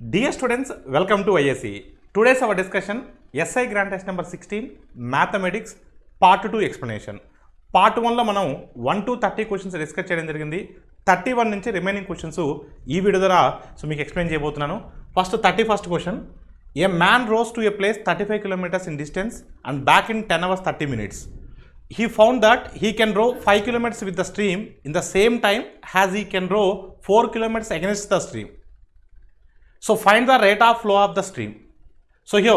Dear students, welcome to ISE. Today's our discussion SI Grand Test number 16 Mathematics Part 2 explanation. Part 1 లో మనం 1 to 30 questions discuss చేయడం జరిగింది. 31 నుంచి remaining questions ఈ video ద్వారా మీకు ఎక్స్ప్లెయిన్ చేయబోతున్నాను. First 31st question. A man rose to a place 35 kilometers in distance and back in 10 hours 30 minutes. He found that he can row 5 kilometers with the stream in the same time as he can row 4 kilometers against the stream. So find the rate of flow of the stream. So here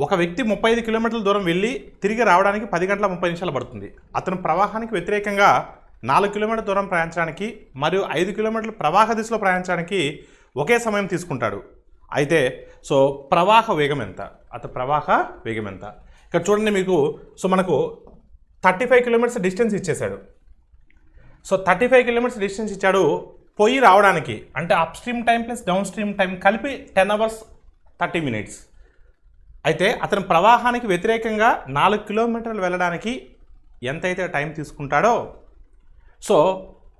ఒక వ్యక్తి 35 కిలోమీటర్ల దూరం వెళ్ళి తిరిగి రావడానికి 10 గంటల 30 నిమిషాలు పడుతుంది. అతను ప్రవాహానికి వ్యతిరేకంగా 4 కిలోమీటర్ల దూరం ప్రయాణించడానికి మరియు 5 కిలోమీటర్ల ప్రవాహ దిశలో ప్రయాణించడానికి ఒకే సమయం తీసుకుంటాడు. అయితే సో ప్రవాహ వేగం ఎంత? ప్రవాహ వేగం ఎంత? ఇక్కడ చూడండి మీకు. సో మనకు 35 కిలోమీటర్స్ డిస్టెన్స్ ఇచ్చేశాడు. సో 35 కిలోమీటర్స్ డిస్టెన్స్ ఇచ్చాడు. పోయి రావడానికి అంటే up stream time plus down stream time కలిపి 10 hours 30 minutes. అయితే అతను ప్రవాహానికి వ్యతిరేకంగా 4 కిలోమీటర్లు వెళ్ళడానికి ఎంతైతే టైం తీసుకుంటాడో సో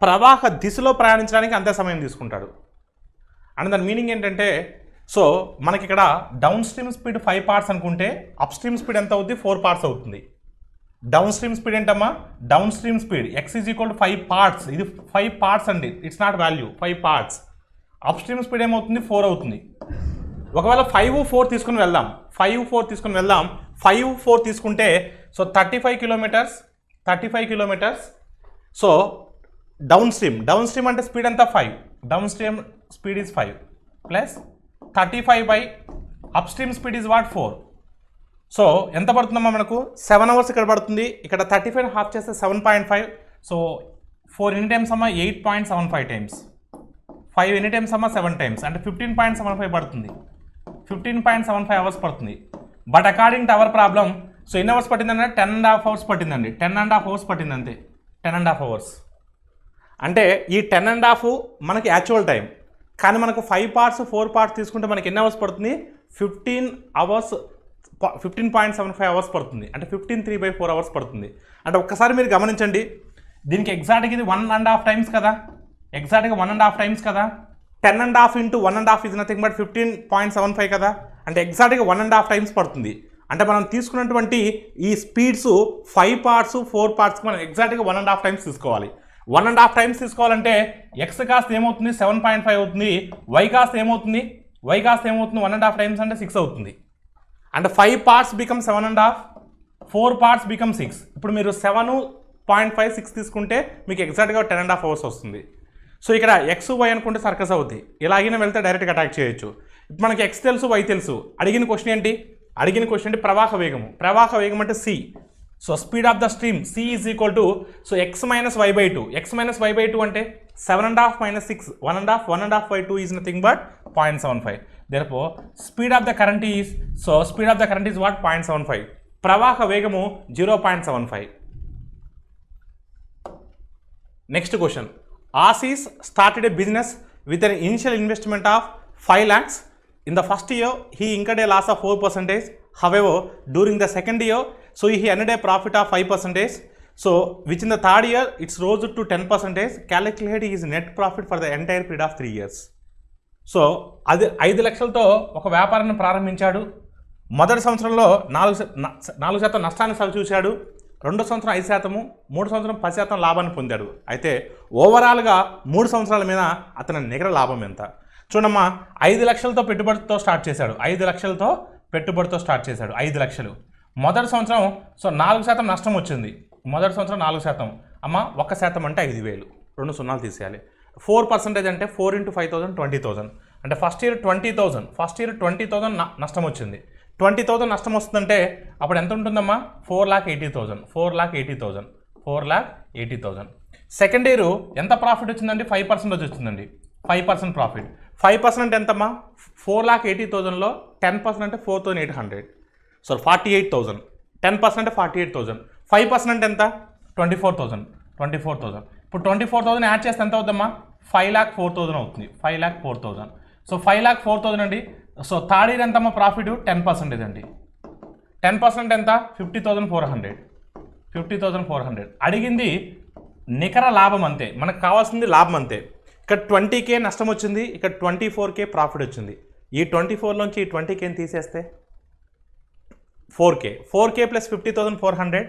ప్రవాహ దిశలో ప్రయాణించడానికి అంతే సమయం తీసుకుంటాడు. అండ్ దాని మీనింగ్ ఏంటంటే సో మనకి ఇక్కడ డౌన్ స్ట్రీమ్ స్పీడ్ 5 parts అనుకుంటే అప్ స్ట్రీమ్ స్పీడ్ ఎంత అవుతుంది? 4 parts అవుతుంది. డౌన్ స్ట్రీమ్ స్పీడ్ ఏంటమ్మా? Down stream speed x is equal to 5 parts. ఇది 5 parts అండి, it's not value, 5 parts. Up stream speed ఏమవుతుంది? 4 అవుతుంది. ఒకవేళ 5, 4 తీసుకుని వెళ్దాం. 5, 4 తీసుకుని వెళ్దాం. 5, 4 తీసుకుంటే so 35 kilometres. So down stream అంటే స్పీడ్ ఎంత? 5. Down stream speed is 5 plus 35 by up stream speed is what? 4. So ఎంత పడుతుందమ్మా మనకు? 7 hours ఇక్కడ పడుతుంది. ఇక్కడ 35 హాఫ్ చేస్తే 7.5. సో 4 ఎన్ని టైమ్స్ అమ్మా? 8.75 టైమ్స్. 5 ఎన్ని టైమ్స్ అమ్మా? 7 టైమ్స్. అంటే 15.75 పడుతుంది. 15.75 hours పడుతుంది. But according to our problem so ఎన్ని అవర్స్ పట్టిందంటే 10.5 hours పట్టిందండి. 10.5 hours పట్టింది అంతే. 10.5 hours అంటే ఈ 10.5 మనకి యాక్చువల్ టైం. కానీ మనకు 5 parts 4 parts తీసుకుంటే మనకి ఎన్ని అవర్స్ పడుతుంది? 15.75 hours పడుతుంది. అంటే 15/3/4 hours పడుతుంది. అంటే ఒక్కసారి మీరు గమనించండి, దీనికి ఎగ్జాక్ట్గా ఇది 1.5 times కదా. ఎగ్జాక్ట్గా 1.5 times కదా. 10.5 into 1.5 is nothing but 15.75 కదా. అంటే ఎగ్జాక్ట్గా 1.5 times పడుతుంది. అంటే మనం తీసుకున్నటువంటి ఈ స్పీడ్స్ 5 parts 4 parts మనం ఎగ్జాక్ట్గా 1.5 times తీసుకోవాలి. 1.5 times తీసుకోవాలంటే ఎక్స్ కాస్ట్ ఏమవుతుంది? 7.5 అవుతుంది. వై కాస్ట్ ఏమవుతుంది? 1.5 times అంటే 6 అవుతుంది. అంటే 5 parts become 7.5, 4 parts become 6. ఇప్పుడు మీరు 7.56 తీసుకుంటే మీకు ఎగ్జాక్ట్గా 10.5 hours వస్తుంది. సో ఇక్కడ ఎక్స్ వై అనుకుంటే సర్కస్ అవుతుంది. ఇలాగైనా వెళ్తే డైరెక్ట్గా అటాక్ చేయొచ్చు. ఇప్పుడు మనకి ఎక్స్ తెలుసు, వై తెలుసు. అడిగిన క్వశ్చన్ ఏంటి? ప్రవాహ వేగము. ప్రవాహ వేగం అంటే c. So speed of the stream c is equal to so x minus y by 2. X minus y by 2 అంటే 7.5 minus 6, 1.5 by 2 is nothing but 0.75. Therefore, speed of the current is what? 0.75. ప్రవాహ వేగము 0.75. Next question. Assis started a business with an initial investment of 5 lakhs. In the first year, he incurred a loss of 4%. However, during the second year, so he earned a profit of 5%. So, which in the third year, it's rose to 10%. Calculate his net profit for the entire period of 3 years. So అది 5 లక్షలతో ఒక వ్యాపారాన్ని ప్రారంభించాడు. మొదటి సంవత్సరంలో 4% నష్టాన్ని సరిచూశాడు. 2వ సంవత్సరం 5%, 3వ సంవత్సరం 10% లాభాన్ని పొందాడు. అయితే ఓవరాల్గా 3 సంవత్సరాల మీద అతని నికర లాభం ఎంత? చూడమ్మా, 5 లక్షలతో పెట్టుబడితో స్టార్ట్ చేశాడు. 5 లక్షలతో పెట్టుబడితో స్టార్ట్ చేశాడు. 5 లక్షలు. మొదటి సంవత్సరం సో 4% నష్టం వచ్చింది. మొదటి సంవత్సరం 4%. అమ్మ 1% అంటే 5,000. 2 సున్నాలు తీసేయాలి. 4% అంటే 4 into 5,000 20,000. అంటే ఫస్ట్ ఇయర్ 20,000 నష్టం వచ్చింది. 20,000 నష్టం వస్తుందంటే అప్పుడు ఎంత ఉంటుందమ్మా? 4,80,000. సెకండ్ ఇయర్ ఎంత ప్రాఫిట్ వచ్చిందండి? 5% వచ్చిందండి. 5% ప్రాఫిట్. 5% ఎంతమ్మా? 4,80,000లో 10% అంటే 4,800. సో 48,000. 10% అంటే 48,000. 5% ఎంత? 24,000. ఇప్పుడు 24,000 యాడ్ చేస్తే ఎంత అవుతుందమ్మా? 5,04,000 అవుతుంది. 5,04,000. సో 5,04,000 అండి. సో థర్డ్ ఇయర్ ఎంతమ్మా ప్రాఫిట్? 10% అండి. 10% ఎంత? 50,400. అడిగింది నికర లాభం అంతే, మనకు కావాల్సింది లాభం అంతే. ఇక్కడ 20K నష్టం వచ్చింది, ఇక్కడ 24K ప్రాఫిట్ వచ్చింది. ఈ 24లోంచి ఈ 20Kని తీసేస్తే 4K ప్లస్ 50,400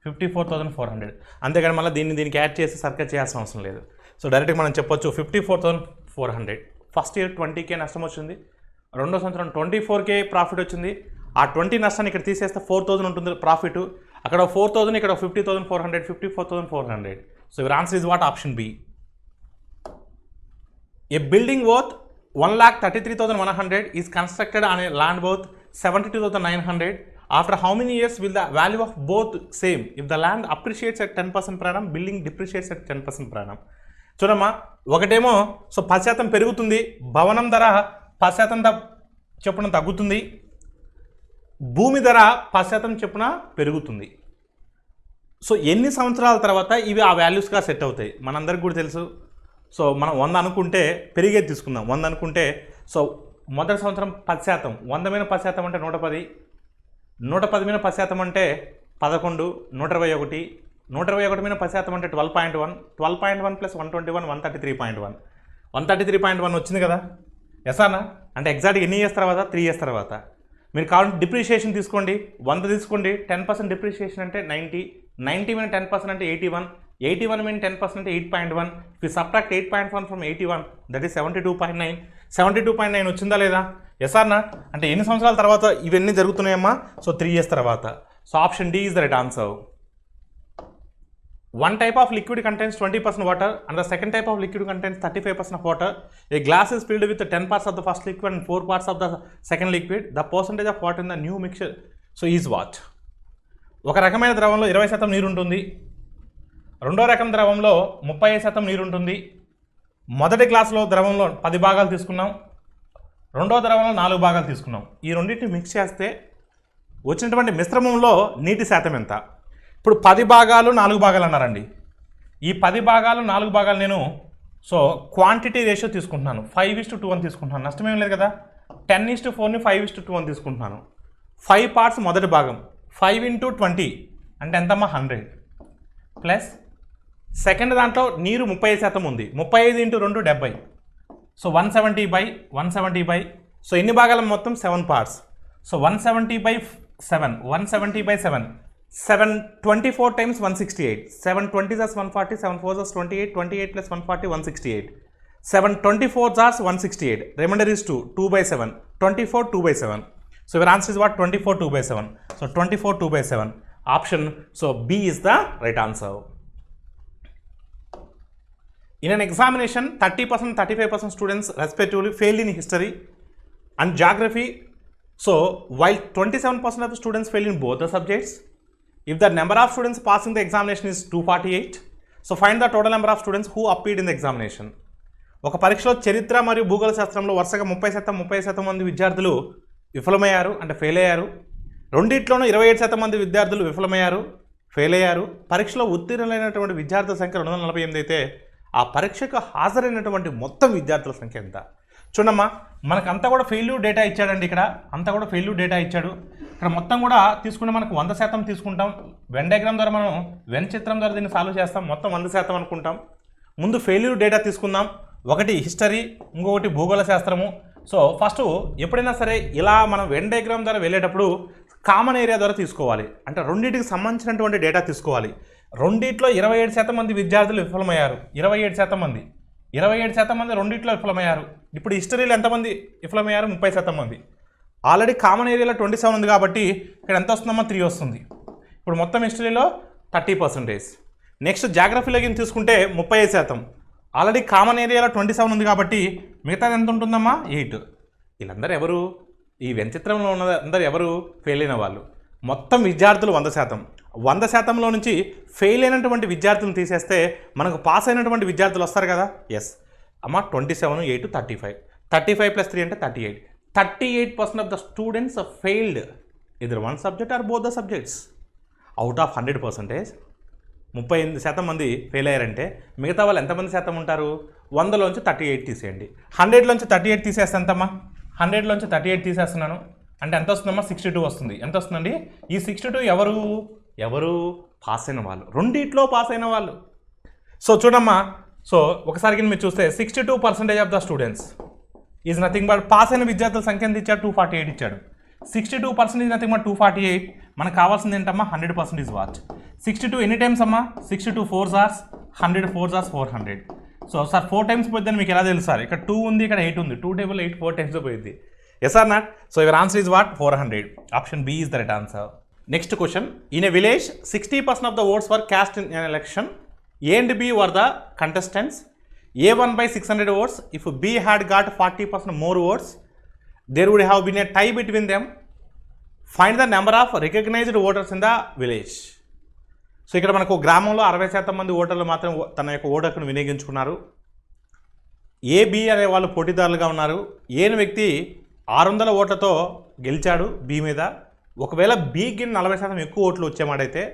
54,400 అంతేగాని మళ్ళీ దీనికి యాడ్ చేసి సర్కట్ చేయాల్సిన అవసరం లేదు. సో డైరెక్ట్గా మనం చెప్పొచ్చు 54,400. ఫస్ట్ ఇయర్ 20K నష్టం వచ్చింది, రెండో సంవత్సరం 24K ప్రాఫిట్ వచ్చింది. ఆ 20 నష్టాన్ని ఇక్కడ తీసేస్తే 4,000 ఉంటుంది ప్రాఫిట్, అక్కడ 4,000 ఇక్కడ 50,400 54,400. So your answer is what? Option B. A building worth 1,33,100 is constructed on a land worth 72,900. After how many years will the value of both same? If the land appreciates at 10% per annum, building depreciates at 10% per annum. చూడమ్మా, ఒకటేమో 10% పెరుగుతుంది, భవనం ధర 10% చొప్పున తగ్గుతుంది, భూమి ధర 10% చొప్పున పెరుగుతుంది. సో ఎన్ని సంవత్సరాల తర్వాత ఇవి ఆ వాల్యూస్గా సెట్ అవుతాయి మనందరికి కూడా తెలుసు. సో మనం 100 అనుకుంటే పెరిగేది తీసుకుందాం. 100 అనుకుంటే సో మొదటి సంవత్సరం 10%, 100 మీద 10% అంటే 110, 110 మీద 10% అంటే 11, 121, 121 మీద 10% అంటే 12.1, 12.1 ప్లస్ 121 133.1, 133.1 వచ్చింది కదా. ఎసానా అంటే ఎగ్జాక్ట్గా ఎన్ని ఇయర్స్ తర్వాత? 3 ఇయర్స్ తర్వాత. మీరు కావాలంటే డిప్రిషియేషన్ తీసుకోండి, 100 తీసుకోండి, 10% డిప్రిషియేషన్ అంటే 90, 90 మీద 10% అంటే 81, 81 మీద 10% అంటే 8.1. If you subtract 8.1 from 81 that is 72.9. 72.9 వచ్చిందా లేదా? ఎసానా అంటే ఎన్ని సంవత్సరాల తర్వాత ఇవన్నీ జరుగుతున్నాయమ్మా? సో 3 ఇయర్స్ తర్వాత. So option D is the right answer. One type of liquid contains 20% water and the second type of liquid contains 35% of water. A glass is filled with 10 parts of the first liquid and 4 parts of the second liquid. The percentage of water in the new mixture so is what? ఒక రకమైన ద్రవంలో 20% నీరు ఉంటుంది, రెండో రకం ద్రవంలో 35% నీరు ఉంటుంది. మొదటి గ్లాసులో ద్రవంలో 10 భాగాలు తీసుకున్నాం, రెండో ద్రవంలో 4 భాగాలు తీసుకున్నాం. ఈ రెండింటిని మిక్స్ చేస్తే వచ్చినటువంటి మిశ్రమంలో నీటి శాతం ఎంత? ఇప్పుడు 10 భాగాలు 4 భాగాలు అన్నారండి. ఈ 10 భాగాలు 4 భాగాలు నేను సో క్వాంటిటీ రేషియో తీసుకుంటున్నాను, 5:2 అని తీసుకుంటున్నాను. నష్టమేం లేదు కదా. 10:4ని 5:2 అని తీసుకుంటున్నాను. 5 పార్ట్స్ మొదటి భాగం, 5 × 20 అంటే ఎంతమ్మా? 100 ప్లస్ సెకండ్ దాంట్లో నీరు 30% ఉంది, 35 × 2 70. సో 170/170 సో ఎన్ని భాగాలు మొత్తం? 7 parts. So 170/7, 170/7, 724 times 168, 720 is 140, 74 is 28, 28 plus 140 168, 724 is 168, remainder is 2/7, 24 2/7. So your answer is what? 24 2/7. So 24 2/7 option. So B is the right answer. In an examination 30% 35% students respectively failed in history and geography. So while 27% of the students failed in both the subjects. If the number of students passing the examination is 248, so find the total number of students who appeared in the examination. ఒక పరీక్షలో చరిత్ర మరియు భూగోళ శాస్త్రంలో వరుసగా 30% మంది విద్యార్థులు విఫలమయ్యారు అంటే ఫెయిల్ అయ్యారు. రెండిట్లోనూ 27% మంది విద్యార్థులు విఫలమయ్యారు, ఫెయిల్ అయ్యారు. పరీక్షలో ఉత్తీర్ణులైనటువంటి విద్యార్థుల సంఖ్య 248 అయితే ఆ పరీక్షకు హాజరైనటువంటి మొత్తం విద్యార్థుల సంఖ్య ఎంత? చూడమ్మా, మనకంతా కూడా ఫెయిల్యూర్ డేటా ఇచ్చాడండి. ఇక్కడ అంతా కూడా ఫెయిల్యూర్ డేటా ఇచ్చాడు. ఇక్కడ మొత్తం కూడా తీసుకుంటే మనకు 100% తీసుకుంటాం. వెన్ డయాగ్రామ్ ద్వారా మనం వెన్ చిత్రం ద్వారా దీన్ని సాల్వ్ చేస్తాం. మొత్తం 100% అనుకుంటాం. ముందు ఫెయిల్యూర్ డేటా తీసుకుందాం. ఒకటి హిస్టరీ, ఇంకొకటి భూగోళ శాస్త్రము. సో ఫస్ట్ ఎప్పుడైనా సరే ఇలా మనం వెన్ డయాగ్రామ్ ద్వారా వెళ్ళేటప్పుడు కామన్ ఏరియా ద్వారా తీసుకోవాలి. అంటే రెండింటికి సంబంధించినటువంటి డేటా తీసుకోవాలి. రెండిట్లో 27% మంది విద్యార్థులు విఫలమయ్యారు. 27% మంది రెండిట్లో విఫలమయ్యారు. ఇప్పుడు హిస్టరీలో ఎంతమంది విఫలమయ్యారు? 30% మంది. ఆల్రెడీ కామన్ ఏరియాలో 27 ఉంది కాబట్టి ఇక్కడ ఎంత వస్తుందమ్మా? 3 వస్తుంది. ఇప్పుడు మొత్తం హిస్టరీలో 30%. నెక్స్ట్ జాగ్రఫీలోకి తీసుకుంటే 35%. ఆల్రెడీ కామన్ ఏరియాలో 27 ఉంది కాబట్టి మిగతాది ఎంత ఉంటుందమ్మా? 8. వీళ్ళందరూ ఎవరు? ఈ వెంచిత్రంలో ఉన్న అందరూ ఎవరు? ఫెయిల్ అయిన వాళ్ళు. మొత్తం విద్యార్థులు 100%. 100%లో నుంచి ఫెయిల్ అయినటువంటి విద్యార్థులను తీసేస్తే మనకు పాస్ అయినటువంటి విద్యార్థులు వస్తారు కదా. ఎస్ అమ్మ, 27, 8, 35. 35 + 3 అంటే 38. 38% of the students failed either one subject or both the subjects. Out of 100%, 38% మంది ఫెయిల్ అయ్యారంటే మిగతా వాళ్ళు ఎంతమంది శాతం ఉంటారు? 100లోంచి 38 తీసేయండి. 100లోంచి 38 తీసేస్తే ఎంతమ్మా? 100లోంచి 38 తీసేస్తున్నాను అంటే ఎంత వస్తుందమ్మా? 62 వస్తుంది. ఎంత వస్తుందండి? ఈ 62 ఎవరు పాస్ అయిన వాళ్ళు, రెండిట్లో పాస్ అయిన వాళ్ళు. సో చూడమ్మా, సో ఒకసారి మీరు చూస్తే 62% of the students is nothing but pass అయిన విద్యార్థుల సంఖ్య ఎంత ఇచ్చాడు, 248 ఇచ్చాడు. 62% ఈజ్ నథింగ్ బట్ 248. మనకు కావాల్సింది ఏంటమ్మా, 100% వాచ్. 62 ఎన్ని టైమ్స్ అమ్మా, 62 4s are 100, 4s are 400. So sir 4 times పోయిద్దని మీకు ఎలా తెలుసు సార్, ఇక్కడ 2 ఉంది, ఇక్కడ 8 ఉంది, 2 టేబుల్ 8 4 టైమ్స్ పోయింది. Yes or not? So your answer is what, 400. Option B is the right answer. Next question, in a village 60% of the votes were cast in an election. A and B were the contestants. A won by 600 votes. If B had got 40% more votes, there would have been a tie between them. Find the number of recognized voters in the village. So ఇక్కడ మనకు గ్రామంలో 60% మంది ఓటర్లు మాత్రం తన యొక్క vote హక్కును వినియోగించుకున్నారు. ఏ బి అనే వాళ్ళు పోటీదారులుగా ఉన్నారు. ఏ వ్యక్తి 600 ఓట్లతో గెలిచాడు బి మీద. ఒకవేళ బికి 40% ఎక్కువ ఓట్లు వచ్చేమాడైతే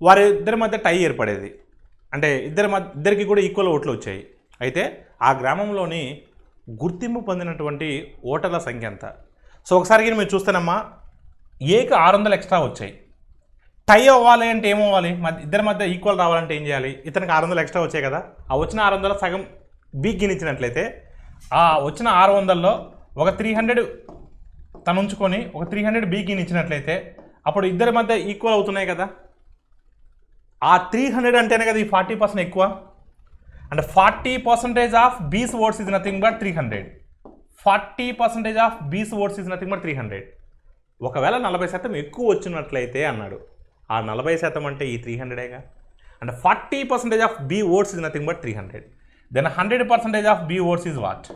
వారి ఇద్దరి మధ్య టై ఏర్పడేది. అంటే ఇద్దరికి కూడా ఈక్వల్ ఓట్లు వచ్చాయి. అయితే ఆ గ్రామంలోని గుర్తింపు పొందినటువంటి ఓటర్ల సంఖ్య ఎంత? సో ఒకసారి మీరు చూస్తేనమ్మా, ఏకి 600 ఎక్స్ట్రా వచ్చాయి. టై అవ్వాలి అంటే ఏమవ్వాలి, ఇద్దరి మధ్య ఈక్వల్ రావాలంటే ఏం చేయాలి? ఇతనికి 600 ఎక్స్ట్రా వచ్చాయి కదా, ఆ వచ్చిన 600 సగం బీకి గినిచ్చినట్లయితే ఆ వచ్చిన 600లో ఒక 300 తను ఉంచుకొని ఒక 300 బీకి గినిచ్చినట్లయితే అప్పుడు ఇద్దరి మధ్య ఈక్వల్ అవుతున్నాయి కదా. ఆ 300 అంటేనే కదా ఈ 40% ఎక్కువ. అంటే 40% of B's votes is nothing but 300. 40% of B's votes is nothing but 300. ఒకవేళ 40% ఎక్కువ వచ్చినట్లయితే అన్నాడు. ఆ 40% అంటే ఈ 300ఏగా. అంటే 40% of B votes is nothing but 300. Then 100% of B votes is what?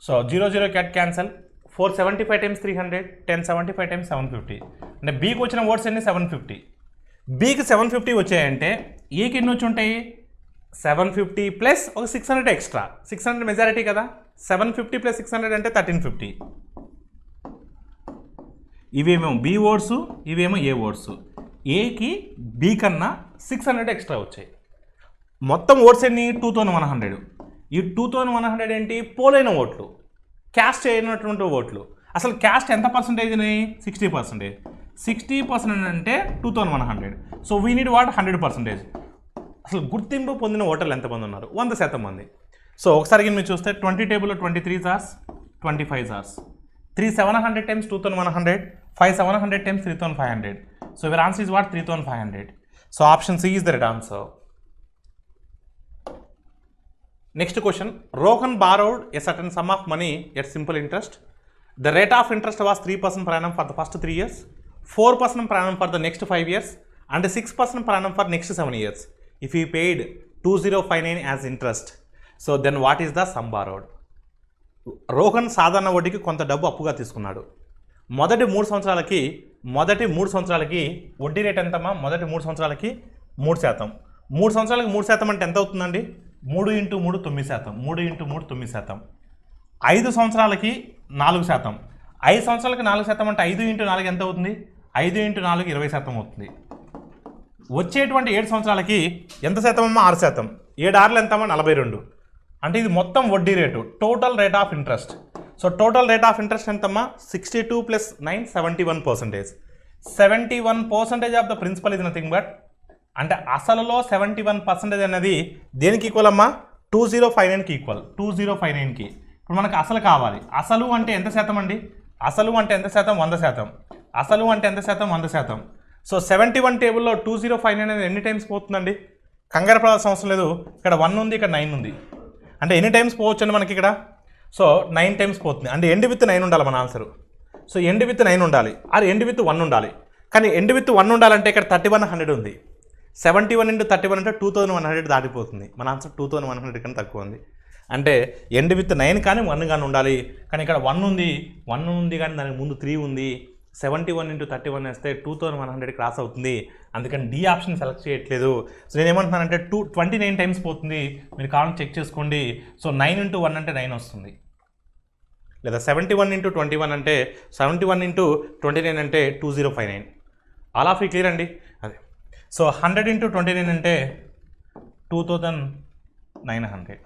So 0 cat cancel. 475 times 300, 1075 times 750. అంటే బీకి వచ్చిన ఓట్స్ ఎన్ని? 750. బీకి 750 వచ్చాయంటే ఏకి ఎన్ని వచ్చి ఉంటాయి? 750 ప్లస్ ఒక 600 ఎక్స్ట్రా. 600 మెజారిటీ కదా. 750 ప్లస్ 600 అంటే 1350. ఇవేమో బి ఓట్స్, ఇవేమో ఏ ఓట్స్. ఏకి బి కన్నా 600 ఎక్స్ట్రా వచ్చాయి. మొత్తం ఓట్స్ ఎన్ని? 2100. ఈ 2100 ఏంటి? పోలైన ఓట్లు, క్యాస్ట్ అయినటువంటి ఓట్లు. అసలు క్యాస్ట్ ఎంత పర్సంటేజ్ని? 60%. 60% అంటే 2100. So we need what? 100%. అసలు గుర్తింపు పొందిన ఓటర్లు ఎంతమంది ఉన్నారు? 100% మంది. సో ఒకసారి మీరు చూస్తే 20 టేబుల్లో 23 సార్స్, 25 సార్స్, 3700 times 2100, 5700 times 3500. So your answer is what? 3500. So option C is the right answer. Next question, Rohan borrowed a certain sum of money at simple interest. The rate of interest was 3% per annum for the first 3 years, 4% per annum for the next 5 years, and 6% per annum for next 7 years. If he paid 2059 as interest, so then what is the sum borrowed? Rohan సాధారణ వడ్డీకి కొంత డబ్బు అప్పుగా తీసుకున్నాడు. మొదటి 3 సంవత్సరాలకి వడ్డీ rate ఎంతమ్మా? మొదటి 3 సంవత్సరాలకి 3%. 3 సంవత్సరాలకి 3% అంటే ఎంత అవుతుందండి? 3 × 3 9%. 3 × 3 9%. 5 సంవత్సరాలకి 4%. 5 సంవత్సరాలకి 4% అంటే 5 × 4 ఎంత అవుతుంది? 5 × 4 20% అవుతుంది. వచ్చేటువంటి 7 సంవత్సరాలకి ఎంత శాతం అమ్మా? 6%. 7 ఆర్లు ఎంతమ్మా? 42. అంటే ఇది మొత్తం వడ్డీ rate, total rate of interest. So total rate of interest ఎంతమ్మా? 62 + 9 71%. 71% ఆఫ్ ద ప్రిన్సిపల్ ఇది నథింగ్ బట్, అంటే అసలులో 71% అనేది దేనికి ఈక్వల్ అమ్మా? 2059కి ఈక్వల్. 2059కి. ఇప్పుడు మనకు అసలు కావాలి. అసలు అంటే ఎంత శాతం అండి? అసలు అంటే ఎంత శాతం? 100%. అసలు అంటే ఎంత శాతం? 100%. సో 71 టేబుల్లో 2059 అనేది ఎన్ని టైమ్స్ పోతుందండి? కంగారు పడాల్సిన అవసరం లేదు. ఇక్కడ 1 ఉంది, ఇక్కడ 9 ఉంది. అంటే ఎన్ని టైమ్స్ పోవచ్చు అండి మనకి ఇక్కడ? సో 9 టైమ్స్ పోతుంది. అంటే ఎండ్ విత్ 9 ఉండాలి మన ఆన్సరు. సో ఎండ్ విత్ 9 ఉండాలి, ఆర్ ఎండ్ విత్ 1 ఉండాలి. కానీ ఎండ్ విత్ 1 ఉండాలంటే ఇక్కడ 3100 ఉంది. 71 × 31 అంటే 2100 దాటిపోతుంది. మన ఆన్సర్ 2100 కన్నా తక్కువ ఉంది. అంటే ఎండ్ విత్ 9 కానీ 1 కానీ ఉండాలి. కానీ ఇక్కడ 1 ఉంది కానీ దానికి ముందు 3 ఉంది. 71 × 31 వేస్తే 2100 క్రాస్ అవుతుంది. అందుకని డి ఆప్షన్ సెలెక్ట్ చేయట్లేదు. సో నేను ఏమంటున్నానంటే 29 టైమ్స్ పోతుంది. మీరు కావాలని చెక్ చేసుకోండి. సో 9 × 1 అంటే 9 వస్తుంది. లేదా 71 × 21 అంటే 71 × 29 అంటే 2059. ఆల్ ఆఫ్ యూ క్లియర్ అండి? అదే. సో 100 × 29 అంటే 2900.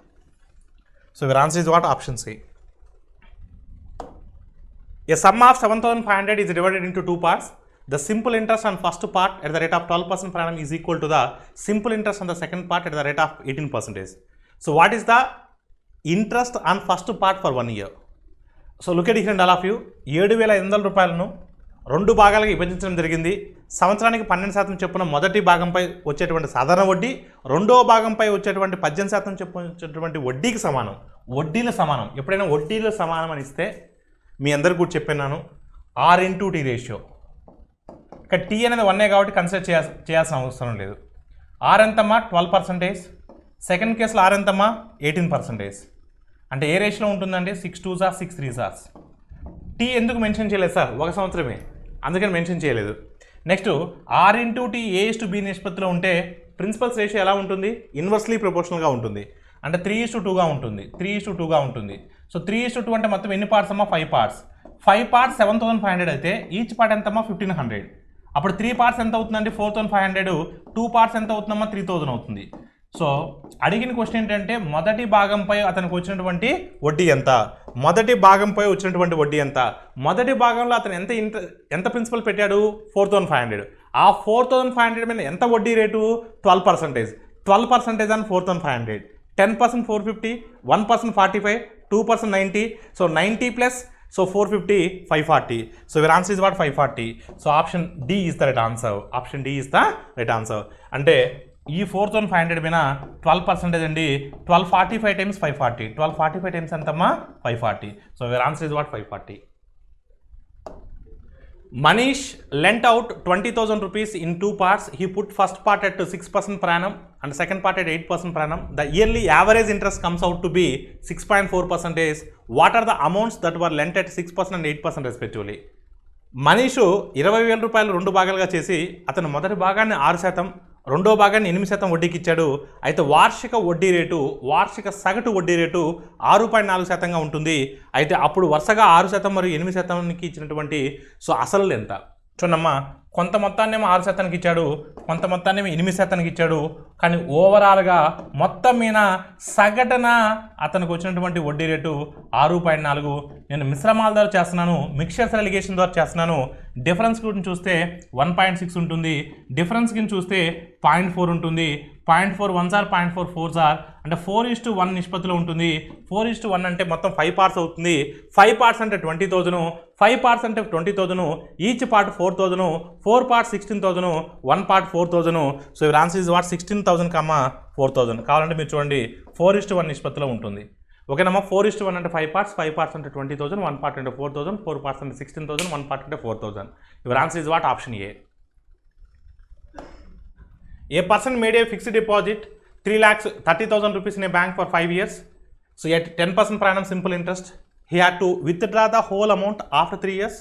So your answer is what? Option C. A sum of 7500 is divided into 2 parts. the simple interest on first part at the rate of 12% per annum is equal to the simple interest on the second part at the rate of 18%. So what is the interest on first part for 1 year? So look at here and all of you, 7,500 రూపాయలను 2 భాగాలుగా విభజించడం జరిగింది. సంవత్సరానికి 12% చొప్పున మొదటి భాగంపై వచ్చేటువంటి సాధారణ వడ్డీ, రెండవ భాగంపై వచ్చేటువంటి 18% చొప్పున వచ్చేటువంటి వడ్డీకి సమానం. వడ్డీల సమానం, ఎప్పుడైనా వడ్డీల సమానం అని ఇస్తే మీ అందరికీ కూడా చెప్పాను, R/T రేషియో. ఇక్కడ టీ అనేది 1 కాబట్టి కన్సిడర్ చేయాల్సిన అవసరం లేదు. ఆర్ ఎంతమ్మా 12%, సెకండ్ కేసులో ఆర్ ఎంతమ్మా 18%. అంటే ఏ రేషియోలో ఉంటుందండి 6 2s 6 3s. టీ ఎందుకు మెన్షన్ చేయలేదు సార్, 1 సంవత్సరమే, అందుకని మెన్షన్ చేయలేదు. నెక్స్ట్ R/T A/B నిష్పత్తిలో ఉంటే ప్రిన్సిపల్స్ రేషియో ఎలా ఉంటుంది, ఇన్వర్స్లీ ప్రపోర్షనల్గా ఉంటుంది. అంటే 3:2గా ఉంటుంది, 3:2గా ఉంటుంది. సో 3:2 అంటే మొత్తం ఎన్ని పార్ట్స్ అమ్మా 5 పార్ట్స్. 5 పార్ట్స్ 7,500 అయితే ఈచ్ పార్ట్ ఎంతమ్మా 1,500. అప్పుడు 3 పార్ట్స్ ఎంత అవుతుందండి 4,500. 2 పార్ట్స్ ఎంత అవుతుందమ్మా 3,000 అవుతుంది. సో అడిగిన క్వశ్చన్ ఏంటంటే మొదటి భాగంపై అతనికి వచ్చినటువంటి వడ్డీ ఎంత, మొదటి భాగంపై వచ్చినటువంటి వడ్డీ ఎంత. మొదటి భాగంలో అతను ఎంత ప్రిన్సిపల్ పెట్టాడు 4,500. ఆ 4,500 మీద ఎంత వడ్డీ రేటు 12%. 12% అని 4,500, 10% 450, 1% 45, 2% 90. So 90 plus so 450 540. So your answer is what 540. So option D is the right answer. Option D is the right answer. అంటే ఈ 4,500 మీద 12% అండి, 1245 times 540. 1245 times ఎంతమ్మా 540. So your answer is what 540. Manish lent out 20,000 rupees in 2 parts. He put first part at 6% per annum and second part at 8% per annum. The yearly average interest comes out to be 6.4%. What are the amounts that were lent at 6% and 8% respectively? Manish 20,000 రూపాయలు 2 భాగాలుగా చేసి అతను మొదటి భాగాన్ని 6%, రెండో భాగాన్ని 8% వడ్డీకి ఇచ్చాడు. అయితే వార్షిక వడ్డీ రేటు, వార్షిక సగటు వడ్డీ రేటు 6.4%గా ఉంటుంది. అయితే అప్పుడు వరుసగా 6% మరియు 8%కి ఇచ్చినటువంటి సో అసలు ఎంత చూడమ్మా, కొంత మొత్తాన్నేమో 6%కి ఇచ్చాడు, కొంత మొత్తాన్నేమో 8%కి ఇచ్చాడు. కానీ ఓవరాల్గా మొత్తం మీద సగటున అతనికి వచ్చినటువంటి వడ్డీ రేటు 6.4. నేను మిశ్రమాల ద్వారా చేస్తున్నాను, మిక్చర్స్ అలిగేషన్ ద్వారా చేస్తున్నాను. డిఫరెన్స్ గురించి చూస్తే 1.6 ఉంటుంది, డిఫరెన్స్ కింద చూస్తే 0.4 ఉంటుంది. 0.4 1s 0.4 4s అంటే 4:1 నిష్పత్తిలో ఉంటుంది. 4:1 అంటే మొత్తం 5 పార్ట్స్ అవుతుంది. 5 పార్ట్స్ అంటే 20,000, 5 పార్ట్స్ అంటే 20,000, each part 4,000, 4 parts 16,000, 1 part 4,000. So your answer is what 16,000, 4,000. కావాలంటే మీరు చూడండి 4:1 నిష్పత్తిలో ఉంటుంది. ఓకేనమ్మా, 4:1 అంటే 5 పార్ట్స్, 5 పార్ట్స్ అంటే 20,000, 1 పార్ట్ అంటే 4,000, 4 పార్ట్స్ అంటే 16,000, 1 పార్ట్ అంటే 4,000. Your answer is what option A. A person made a fixed deposit 3,30,000 rupees in a bank for 5 years. So at 10% per annum simple interest, he had to withdraw the whole amount after 3 years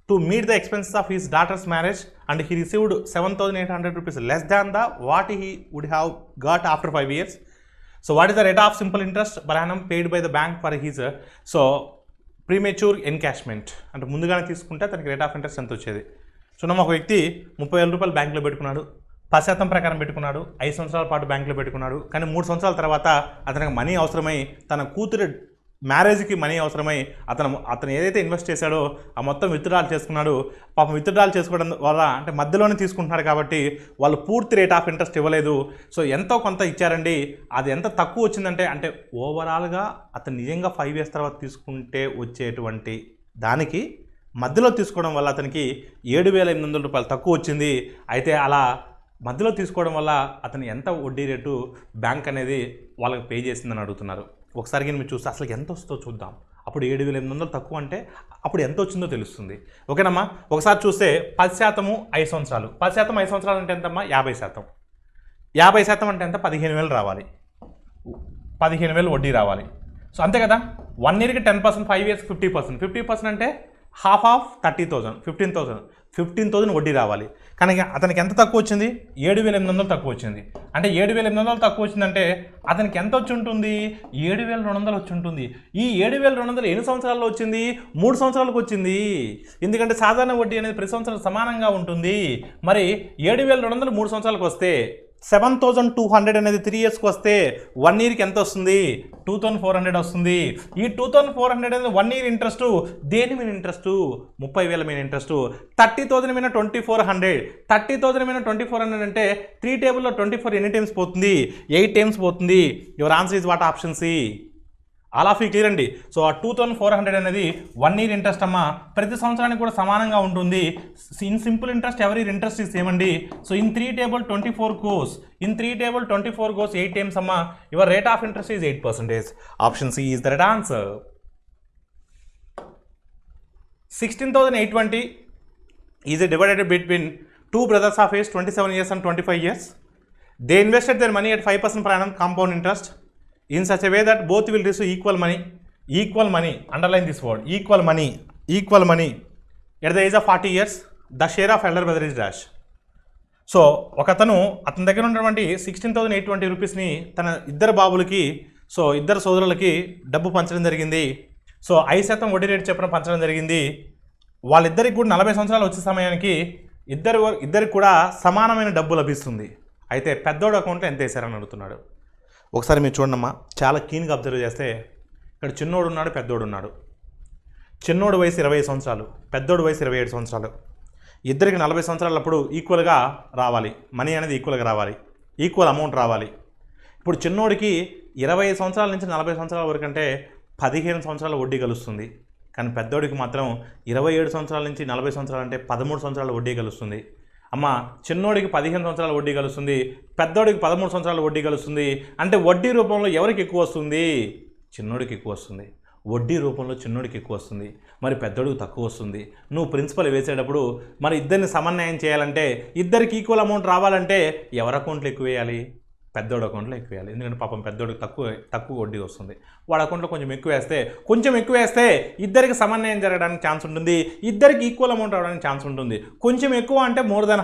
to meet the expenses of his daughter's marriage, and he received 7,800 rupees less than the what he would have got after 5 years. So what is the rate of simple interest per annum paid by the bank for his premature encashment? అంటే ముందుగానే తీసుకుంటే అతనికి rate of interest ఎంత వచ్చేది. So ఒక వ్యక్తి 30,000 రూపాయలు బ్యాంకులో పెట్టుకున్నాడు, 10% ప్రకారం పెట్టుకున్నాడు, 5 సంవత్సరాల పాటు బ్యాంకులో పెట్టుకున్నాడు. కానీ 3 సంవత్సరాల తర్వాత అతనికి మనీ అవసరమై, తన కూతురు మ్యారేజ్కి మనీ అవసరమై అతను ఏదైతే ఇన్వెస్ట్ చేశాడో ఆ మొత్తం విత్డ్రాల్ చేసుకున్నాడు. పాపం విత్డ్రాల్ చేసుకోవడం వల్ల అంటే మధ్యలోనే తీసుకుంటున్నాడు కాబట్టి వాళ్ళు పూర్తి రేట్ ఆఫ్ ఇంట్రెస్ట్ ఇవ్వలేదు. సో ఎంతో కొంత ఇచ్చారండి. అది ఎంత తక్కువ వచ్చిందంటే ఓవరాల్గా అతను నిజంగా 5 years తర్వాత తీసుకుంటే వచ్చేటువంటి దానికి మధ్యలో తీసుకోవడం వల్ల అతనికి 7,800 రూపాయలు తక్కువ వచ్చింది. అయితే అలా మధ్యలో తీసుకోవడం వల్ల అతను ఎంత వడ్డీ రేటు బ్యాంక్ అనేది వాళ్ళకి పే చేసిందని అడుగుతున్నారు. ఒకసారి మీరు చూస్తే అసలు ఎంత వస్తుందో చూద్దాం. అప్పుడు 7,800 తక్కువ అంటే అప్పుడు ఎంత వచ్చిందో తెలుస్తుంది. ఓకేనమ్మా, ఒకసారి చూస్తే 10% 5 సంవత్సరాలు, 10% 5 సంవత్సరాలు అంటే ఎంతమ్మా 50%. 50% అంటే ఎంత 15,000 రావాలి, 15,000 వడ్డీ రావాలి. సో అంతే కదా. 1 yearకి 10%, 5 years 50%. 50% అంటే హాఫ్ ఆఫ్ 30,000, 15,000 వడ్డీ రావాలి. కానీ అతనికి ఎంత తక్కువ వచ్చింది 7,800 తక్కువ వచ్చింది. అంటే 7,800 తక్కువ వచ్చిందంటే అతనికి ఎంత వచ్చి ఉంటుంది 7,200 వచ్చి ఉంటుంది. ఈ 7,200 ఎన్ని సంవత్సరాల్లో వచ్చింది 3 సంవత్సరాలకు వచ్చింది. ఎందుకంటే సాధారణ వడ్డీ అనేది ప్రతి సంవత్సరం సమానంగా ఉంటుంది. మరి 7,200 3 సంవత్సరాలకు వస్తే 7,200 అనేది 3 ఇయర్స్కి వస్తే 1 ఇయర్కి ఎంత వస్తుంది? 2,400 వస్తుంది. ఈ 2,400 అనేది 1 ఇయర్ ఇంట్రెస్ట్ దేని మీద ఇంట్రెస్ట్? 30,000 మీద ఇంట్రెస్ట్. 30,000 మీద 2,400. 30,000 మీద 2,400 అంటే 3 టేబుల్లో 24 ఎన్ని టైమ్స్ పోతుంది? 8 టైమ్స్ పోతుంది. Your answer is what? Option C. All of you clear అండి. సో ఆ 2,400 అనేది 1 ఇయర్ ఇంట్రెస్ట్ అమ్మా, ప్రతి సంవత్సరానికి కూడా సమానంగా ఉంటుంది. In simple interest every interest is ఏమండి? So in 3 table 24 goes, in 3 table 24 goes 8 times అమ్మా, your rate of interest is 8%. Option C is the right answer. 16,820 is divided between 2 brothers of age 27 years and 25 years. They invested their money at 5% per annum compound interest in such a way that both will receive equal money, underline this word, equal money at the age of 40 years. The share of elder brother is dash. So అతని దగ్గర ఉన్నటువంటి 16,820 రూపీస్ని తన ఇద్దరు బాబులకి, so ఇద్దరు సోదరులకి డబ్బు పంచడం జరిగింది. సో 5% వడ్డీ రేటు చెప్పడం పంచడం జరిగింది. వాళ్ళిద్దరికి కూడా 40 సంవత్సరాలు వచ్చే సమయానికి ఇద్దరికి కూడా సమానమైన డబ్బు లభిస్తుంది. అయితే పెద్దోడు అకౌంట్లో ఎంత వేశారని అడుగుతున్నాడు. ఒకసారి మీరు చూడమ్మా, చాలా క్లీన్గా అబ్జర్వ్ చేస్తే ఇక్కడ చిన్నోడు ఉన్నాడు, పెద్దోడు ఉన్నాడు. చిన్నోడు వయసు 20 సంవత్సరాలు, పెద్దోడు వయసు 27 సంవత్సరాలు. ఇద్దరికి 40 సంవత్సరాలప్పుడు ఈక్వల్గా రావాలి, మనీ అనేది ఈక్వల్గా రావాలి, ఈక్వల్ అమౌంట్ రావాలి. ఇప్పుడు చిన్నోడికి 20 సంవత్సరాల నుంచి 40 సంవత్సరాల వరకు అంటే 15 సంవత్సరాల వడ్డీ కలుస్తుంది. కానీ పెద్దోడికి మాత్రం 27 సంవత్సరాల నుంచి 40 సంవత్సరాలు అంటే 13 సంవత్సరాల వడ్డీ కలుస్తుంది. అమ్మ, చిన్నోడికి 15 సంవత్సరాల వడ్డీ కలుస్తుంది, పెద్దోడికి 13 సంవత్సరాల వడ్డీ కలుస్తుంది. అంటే వడ్డీ రూపంలో ఎవరికి ఎక్కువ వస్తుంది? చిన్నోడికి ఎక్కువ వస్తుంది. వడ్డీ రూపంలో చిన్నోడికి ఎక్కువ వస్తుంది, మరి పెద్దోడికి తక్కువ వస్తుంది. నువ్వు ప్రిన్సిపల్ వేసేటప్పుడు మరి ఇద్దరిని సమన్వయం చేయాలంటే, ఇద్దరికి ఈక్వల్ అమౌంట్ రావాలంటే ఎవరి అకౌంట్లో ఎక్కువ వేయాలి? పెద్దోడు అకౌంట్లో ఎక్కువ వేయాలి. ఎందుకంటే పాపం పెద్దోడికి తక్కువ వడ్డీ వస్తుంది. వాడి అకౌంట్లో కొంచెం ఎక్కువ వేస్తే ఇద్దరికి సమన్వయం జరగడానికి ఛాన్స్ ఉంటుంది, ఇద్దరికి ఈక్వల్ అమౌంట్ రావడానికి ఛాన్స్ ఉంటుంది. కొంచెం ఎక్కువ అంటే మోర్ దెన్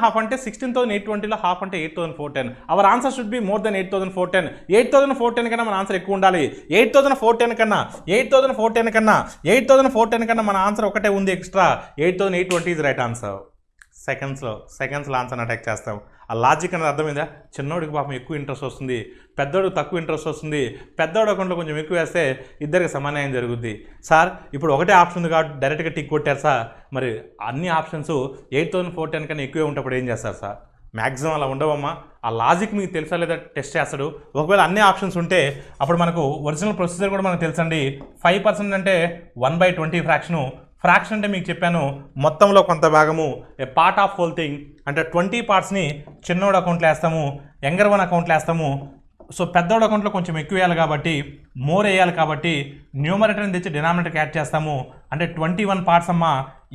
హాఫ్ అంటే 16,820లో హాఫ్ అంటే 8,410. Our answer should be more than 8,410. 8,410 కన్నా మన ఆన్సర్ ఎక్కువ ఉండాలి. 8,410 కన్నా మన ఆన్సర్ ఒకటే ఉంది ఎక్స్ట్రా. 8,820 is right answer. సెకండ్స్లో ఆన్సర్ అటాక్ చేస్తాం. ఆ లాజిక్ అనేది అర్థమైందా? చిన్నోడికి పాపం ఎక్కువ ఇంట్రెస్ట్ వస్తుంది, పెద్దోడికి తక్కువ ఇంట్రెస్ట్ వస్తుంది. పెద్దోడి అకౌంట్లో కొంచెం ఎక్కువ వేస్తే ఇద్దరికి సమన్వయం జరుగుద్ది. సార్ ఇప్పుడు ఒకటే ఆప్షన్ ఉంది కాబట్టి డైరెక్ట్గా టిక్ కొట్టారు సార్, మరి అన్ని ఆప్షన్స్ 8,410 కన్నా ఎక్కువే ఉంటప్పుడు ఏం చేస్తారు సార్? మ్యాక్సిమం అలా ఉండవమ్మా. ఆ లాజిక్ మీకు తెలుసా లేదా టెస్ట్ చేస్తాడు. ఒకవేళ అన్ని ఆప్షన్స్ ఉంటే అప్పుడు మనకు ఒరిజినల్ ప్రొసీజర్ కూడా మనకు తెలుసండి. 5% అంటే 1/20 ఫ్రాక్షన్ అంటే మీకు చెప్పాను మొత్తంలో కొంత భాగము, ఏ పార్ట్ ఆఫ్ హోల్ థింగ్ అంటే 20 పార్ట్స్ని చిన్నోడు అకౌంట్లో వేస్తాము, యంగర్ వన్ అకౌంట్లో వేస్తాము. సో పెద్దోడు అకౌంట్లో కొంచెం ఎక్కువ వేయాలి కాబట్టి, మోర్ వేయాలి కాబట్టి న్యూమరేటర్ని తెచ్చి డినామినేటర్కి యాడ్ చేస్తాము. అంటే 21 పార్ట్స్ అమ్మ,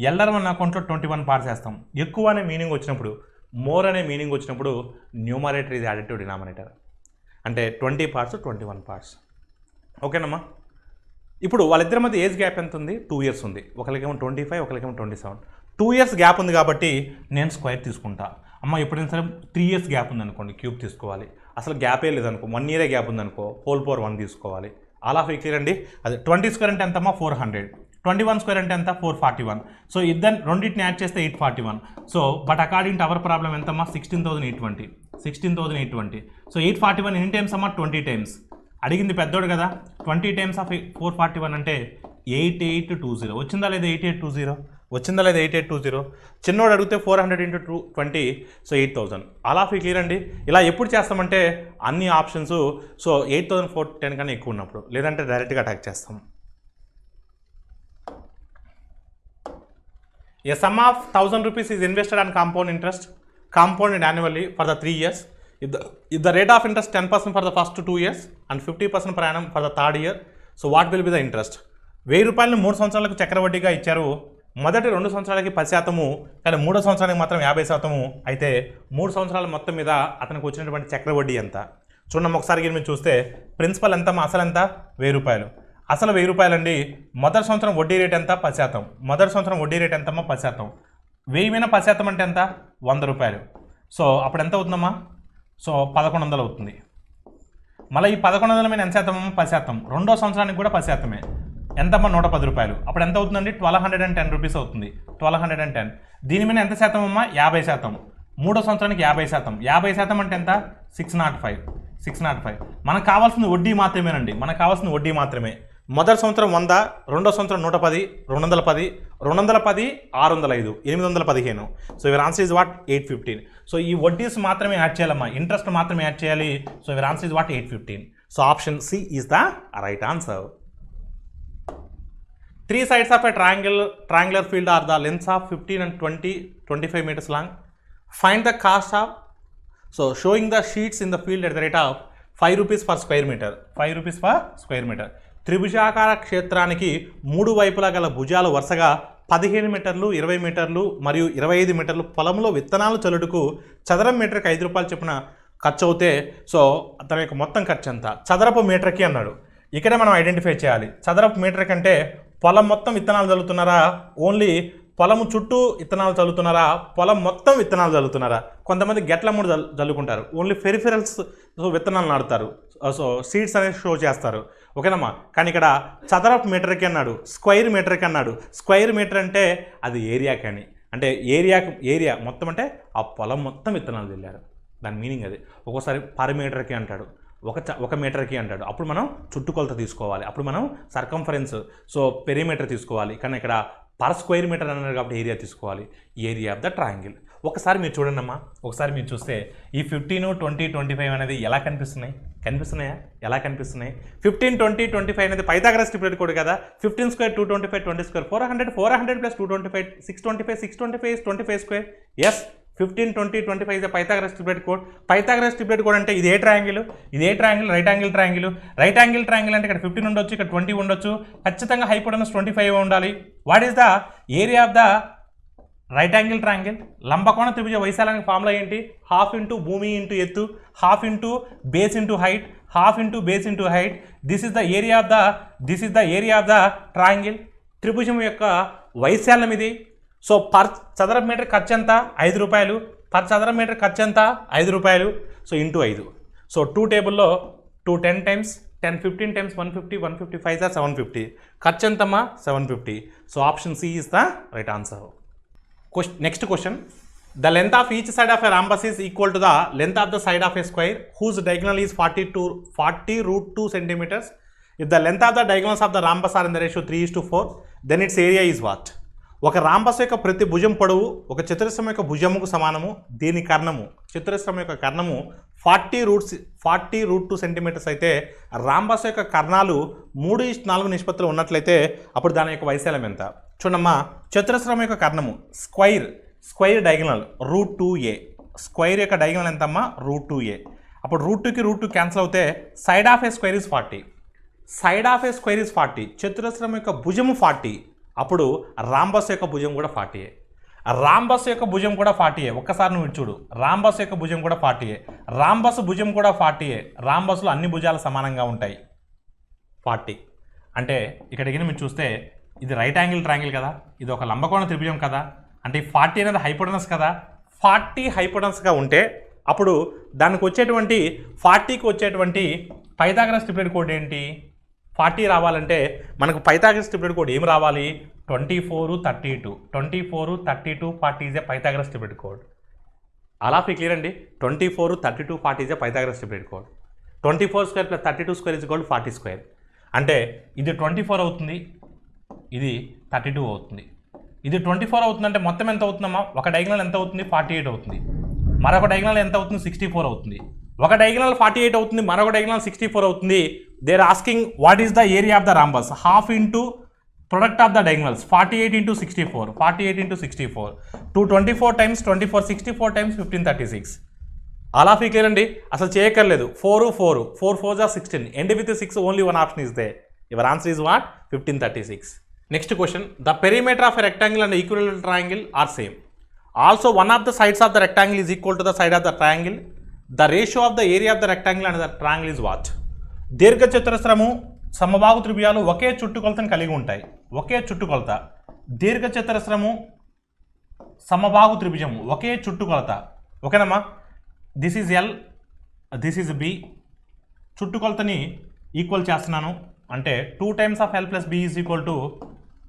ఎల్డర్ వన్ అకౌంట్లో 21 పార్ట్స్ వేస్తాం. ఎక్కువ అనే మీనింగ్ వచ్చినప్పుడు, మోర్ అనే మీనింగ్ వచ్చినప్పుడు న్యూమరేటర్ ఇది యాడెడ్ టు డినామినేటర్. అంటే 20 పార్ట్స్ 21 పార్ట్స్. ఓకేనమ్మా. ఇప్పుడు వాళ్ళిద్దరి మధ్య ఏజ్ గ్యాప్ ఎంత ఉంది? 2 years ఉంది. ఒకరికేమో 25, ఒకరికేమో 27. 2 years గ్యాప్ ఉంది కాబట్టి నేను స్క్వేర్ తీసుకుంటా. అమ్మ ఎప్పుడైనా సరే 3 years గ్యాప్ ఉందనుకోండి, క్యూబ్ తీసుకోవాలి. అసలు గ్యాపే లేదనుకో, 1 year గ్యాప్ ఉందనుకో, హోల్ పవర్ 1 తీసుకోవాలి. ఆల్ ఆఫ్ క్లియర్ అండి. అదే 20 square అంటే ఎంతమ్మా? 400. 21 square అంటే ఎంత? 441. సో ఇద్దరు రెండింటిని యాడ్ చేస్తే 841. So but according to our problem ఎంతమ్మా? 16,820. సో 841 ఎన్ని టైమ్స్ అమ్మా? 20 times. అడిగింది పెద్దోడు కదా. 20 times of 441 అంటే 8820. వచ్చిందా లేదా 8820? చిన్నోడు అడిగితే 400 × 20, సో 8,000. అలా క్లియర్ అండి. ఇలా ఎప్పుడు చేస్తామంటే అన్ని ఆప్షన్స్ సో 8,410 కన్నా ఎక్కువ ఉన్నప్పుడు, లేదంటే డైరెక్ట్గా అటాక్ చేస్తాం. A sum of 1,000 rupees is invested on compound interest, compounded annually for the 3 years. If the rate of interest 10% for the first 2 years and 50% per annum for the 3rd year, so what will be the interest? 1000 రూపాయలను 3 సంవత్సరాలకు చక్రవడ్డీగా ఇచ్చారు. మొదటి 2 సంవత్సరాలకి 10%, కానీ 3వ సంవత్సరానికి మాత్రం 50%. అయితే 3 సంవత్సరాల మొత్తం మీద అతనికి వచ్చినటువంటి చక్రవడ్డీ ఎంత? చూడండి ఒకసారి మీరు చూస్తే ప్రిన్సిపల్ ఎంత, అసలు ఎంత? 1000 రూపాయలు. అసలు 1000 రూపాయలండి. మొదటి సంవత్సరం వడ్డీ రేట్ ఎంత? 10%. మొదటి సంవత్సరం వడ్డీ రేట్ ఎంతమ్మా? 10%. 1000 మీద 10% అంటే ఎంత? 100 రూపాయలు. సో అప్పుడు ఎంత అవుతుందమ్మా? సో 1100 అవుతుంది. మళ్ళీ ఈ 1100 మీద ఎంత శాతం? 10%. రెండో సంవత్సరానికి కూడా 10%. ఎంతమ్మా? 110 రూపాయలు. అప్పుడు ఎంత అవుతుందండి? 1210 రూపీస్ అవుతుంది. 1210. దీని మీద ఎంత శాతం అమ్మా? 50%. మూడో సంవత్సరానికి 50%. 50% అంటే ఎంత? 605. మనకు కావాల్సింది వడ్డీ మాత్రమేనండి. మనకు కావాల్సింది వడ్డీ మాత్రమే. మొదటి సంవత్సరం 100, రెండో సంవత్సరం 110, 210, 210, 605, 815. So your answer is what? 815. So ఈ వడ్డీస్ మాత్రమే యాడ్ చేయాలమ్మా, ఇంట్రెస్ట్ మాత్రమే యాడ్ చేయాలి. So your answer is what? 815. So option C is the right answer. 3 sides of a triangular field are the lengths of 15 and 20, 25 meters long. Find the cost of, so showing the sheets in the field at the rate of 5 rupees per square meter. 5 rupees per square meter. త్రిభుజాకార క్షేత్రానికి 3 వైపులా గల భుజాలు వరుసగా 15 మీటర్లు, 20 మీటర్లు మరియు 25 మీటర్లు పొలంలో విత్తనాలు చల్లుటకు చదరం మీటర్కి 5 రూపాయలు చొప్పున ఖర్చు అవుతే, సో తన యొక్క మొత్తం ఖర్చు ఎంత? చదరపు మీటర్కి అన్నాడు. ఇక్కడే మనం ఐడెంటిఫై చేయాలి. చదరపు మీటర్ కంటే పొలం మొత్తం విత్తనాలు చల్లుతున్నారా, ఓన్లీ పొలం చుట్టూ విత్తనాలు చల్లుతున్నారా, పొలం మొత్తం విత్తనాలు చల్లుతున్నారా? కొంతమంది గెట్ల మూడు చల్లుకుంటారు, ఓన్లీ పెరిఫెరల్స్ విత్తనాలు నాటుతారు, సో సీడ్స్ అనేది షో చేస్తారు. ఓకేనమ్మా. కానీ ఇక్కడ చదరపు మీటర్కి అన్నాడు, స్క్వైర్ మీటర్కి అన్నాడు. స్క్వైర్ మీటర్ అంటే అది ఏరియాకి అని, అంటే ఏరియా మొత్తం అంటే ఆ పొలం మొత్తం విత్తనాలు చల్లారు, దాని మీనింగ్ అది. ఒక్కోసారి పర్ మీటర్కి అంటాడు, ఒక మీటర్కి అంటాడు. అప్పుడు మనం చుట్టుకొలత తీసుకోవాలి, అప్పుడు మనం సర్కంఫరెన్స్, సో పెరిమీటర్ తీసుకోవాలి. కానీ ఇక్కడ పర్ స్క్వేర్ మీటర్ అన్నారు కాబట్టి ఏరియా తీసుకోవాలి, ఏరియా ఆఫ్ ద ట్రయాంగిల్. ఒకసారి మీరు చూడండి అమ్మా, ఒకసారి మీరు చూస్తే ఈ 15, 20, 25 అనేది ఎలా కనిపిస్తున్నాయా? ఎలా కనిపిస్తున్నాయి? 15, 20, 25 అనేది పైథాగరస్ ట్రిప్లెట్ కోడ్ కదా. 15 square 225, 20 square 400, 400 plus 225, 625, 625 is 25 square. Yes, 15, 20, 25 is a Pythagoras triplet code. Pythagoras triplet code అంటే ఇది ఏ triangle? Right angle triangle. Right angle triangle అంటే ఇక్కడ 15 ఉండొచ్చు, ఇక్కడ 20 ఉండొచ్చు. ఖచ్చితంగా హైపోటెనస్ 25 ఉండాలి. What is the area of the right angle triangle? లంబకోణ త్రిభుజ వైశాల్యానికి ఫార్ములా ఏంటి? హాఫ్ ఇంటూ భూమి ఇంటూ ఎత్తు, half into base into height, half into base into height. This is the area of the triangle. త్రిభుజం యొక్క వైశాల్యం ఇది. సో పర్ చదరపు మీటర్ ఖర్చు ఎంత? 5 రూపాయలు. పర్ చదరపు మీటర్ ఖర్చు ఎంత? 5 రూపాయలు. So into 5. సో 2 టేబుల్లో 2 10 times 10 15 times 150, 155 are 750. ఖర్చు ఎంతమ్మా? 750. So option C is the right answer. Next question. The length of each side of a rhombus is equal to the length of the side of a square whose diagonal is 40 root 2 centimeters. If the length of the diagonals of the rhombus are in the ratio 3:4, then its area is what? ఒక rhombus యొక్క ప్రతి భుజం పొడవు ఒక చతురస్రం యొక్క భుజముకు సమానము. దీని కర్ణము, చతురస్రం యొక్క కర్ణము 40 రూట్ 2 సెంటీమీటర్స్ అయితే రాంబస్ యొక్క కర్ణాలు 3:4 నిష్పత్తిలో ఉన్నట్లయితే అప్పుడు దాని యొక్క వైశాల్యం ఎంత? చూడమ్మా, చతురస్రం యొక్క కర్ణము square diagonal root 2a. Square యొక్క డయాగనల్ ఎంతమ్మా? Root 2a. అప్పుడు రూట్ 2కి రూట్ 2 క్యాన్సిల్ అవుతే side of a square is 40. Side of a square is 40. చతురస్రం యొక్క భుజము 40. అప్పుడు రాంబస్ యొక్క భుజం కూడా 40. రాంబస్ యొక్క భుజం కూడా 40. ఒక్కసారి నువ్వు చూడు, రాంబస్ యొక్క భుజం కూడా 40. రాంబస్ భుజం కూడా 40. రాంబస్లో అన్ని భుజాలు సమానంగా ఉంటాయి 40. అంటే ఇక్కడికి మీరు చూస్తే ఇది రైట్ యాంగిల్ ట్రయాంగిల్ కదా, ఇది ఒక లంబకోణ త్రిభుజం కదా, అంటే 40 అనేది హైపోటెనస్ కదా. 40 హైపోటెనస్గా ఉంటే అప్పుడు దానికి వచ్చేటువంటి 40కి వచ్చేటువంటి పైథాగరస్ ట్రిప్లెట్ కోడ్ ఏంటి? 40 రావాలంటే మనకు పైథాగరస్ ట్రిప్లెట్ కోడ్ ఏం రావాలి? 24, 32. 24, 32, 40 is a Pythagoras triplet code. అలా క్లియర్ అండి. 24, 32, 40 is a Pythagoras triplet code. 24 square plus 32 square is equal to 40 square. అంటే ఇది 24 అవుతుంది, ఇది 32 అవుతుంది. ఇది 24 అవుతుందంటే మొత్తం ఎంత అవుతుందమ్మా? ఒక డయాగనల్ ఎంత అవుతుంది? 48 అవుతుంది. మరొక డయాగనల్ ఎంత అవుతుంది? 64 అవుతుంది. ఒక డయాగనల్ 48 అవుతుంది, మరొక డయాగనల్ 64 అవుతుంది. They are asking what is the area of the rhombus? Half into product of the diagonals 48 into 64. 48 into 64. 224 times 24, 64 times 1536. అలా క్లియర్ అండి, అసలు చేయక్కర్లేదు. 4 4 4 4 are 16. End with 6, only one option is there. Your answer is what? 1536. Next question. The perimeter of a rectangle and equilateral triangle are same. Also, one of the sides of the rectangle is equal to the side of the triangle. The ratio of the area of the rectangle and the triangle is what? దీర్ఘ చతురస్రము సమబాహు త్రిభుజాలు ఒకే చుట్టుకొలతను కలిగి ఉంటాయి. ఒకే చుట్టుకొలత. దీర్ఘ చతురస్రము సమబాహు త్రిభుజము ఒకే చుట్టుకొలత. ఓకేనమ్మా? This is L, this is B. చుట్టుకొలతని equal చేస్తున్నాను అంటే 2 times of L plus B is equal to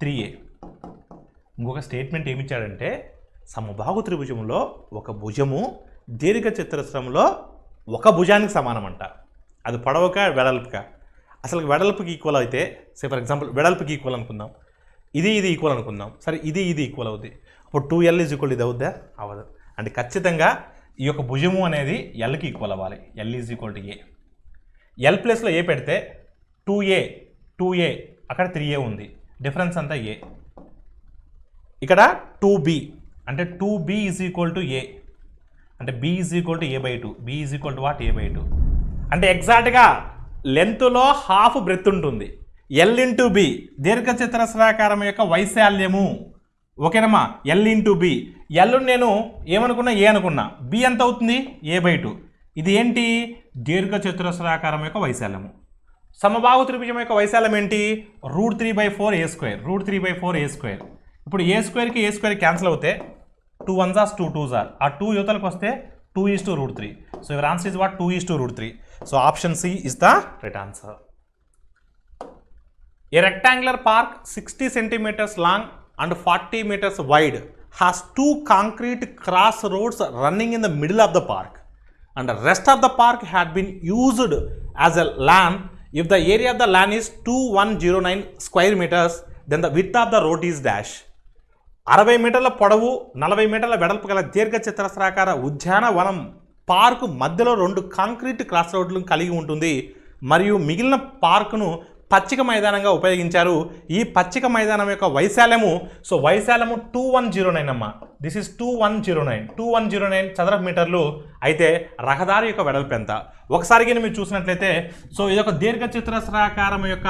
3a. ఇంకొక స్టేట్మెంట్ ఏమిచ్చాడంటే సమబాహు త్రిభుజంలో ఒక భుజము దీర్ఘచతురస్రంలో ఒక భుజానికి సమానమంట. అది పొడవుగా వెడల్పుగా. అసలు వెడల్పుకి ఈక్వల్ అయితే ఫర్ ఎగ్జాంపుల్ వెడల్పుకి ఈక్వల్ అనుకుందాం, ఇది ఈక్వల్ అనుకుందాం, సరే ఇది ఈక్వల్ అవుద్ది. అప్పుడు 2L = ఇది అవుద్దా? అవ్వదు. అంటే ఖచ్చితంగా ఈ యొక్క భుజము అనేది ఎల్కి ఈక్వల్ అవ్వాలి. L = A. ఎల్ ప్లేస్లో ఏ పెడితే 2A అక్కడ 3A ఉంది, డిఫరెన్స్ అంతా A. ఇక్కడ 2B అంటే 2B = A అంటే B = A/2. B = what? A/2. అంటే ఎగ్జాక్ట్గా లెంత్లో హాఫ్ బ్రెత్ ఉంటుంది. L × B దీర్ఘచతురస్రాకారం యొక్క వైశాల్యము. ఓకేనమ్మా? L × B. L నేను ఏమనుకున్నా? A అనుకున్నా. B ఎంత అవుతుంది? A/2. ఇది ఏంటి? దీర్ఘచతురస్రాకారం యొక్క వైశాల్యము. సమబాహు త్రిభుజం యొక్క వైశాల్యం ఏంటి? √3/4A². √3/4A². ఇప్పుడు A²కి A² క్యాన్సిల్ అవుతే 2 1s are 2 2s are. ఆ 2 యువతలకు వస్తే 2:3. So your answer is what? 2:3. So option C is the right answer. A rectangular park 60 centimeters long and 40 meters wide has 2 concrete crossroads running in the middle of the park, and the rest of the park had been used as a lawn. If the area of the lawn is 2109 square meters, then the width of the road is dash. 60 మీటర్ల పొడవు 40 మీటర్ల వెడల్పు గల దీర్ఘచతురస్రాకార ఉద్యానవనం park మధ్యలో 2 concrete cross రోడ్లను కలిగి ఉంటుంది మరియు మిగిలిన పార్కును పచ్చిక మైదానంగా ఉపయోగించారు. ఈ పచ్చిక మైదానం యొక్క వైశాల్యము, సో వైశాల్యము 2109 అమ్మా. దిస్ ఈస్ 2109 చదరపు మీటర్లు. అయితే రహదారి యొక్క వెడల్పు ఎంత? ఒకసారిగా మీరు చూసినట్లయితే సో ఇది ఒక దీర్ఘచతురస్రాకారం యొక్క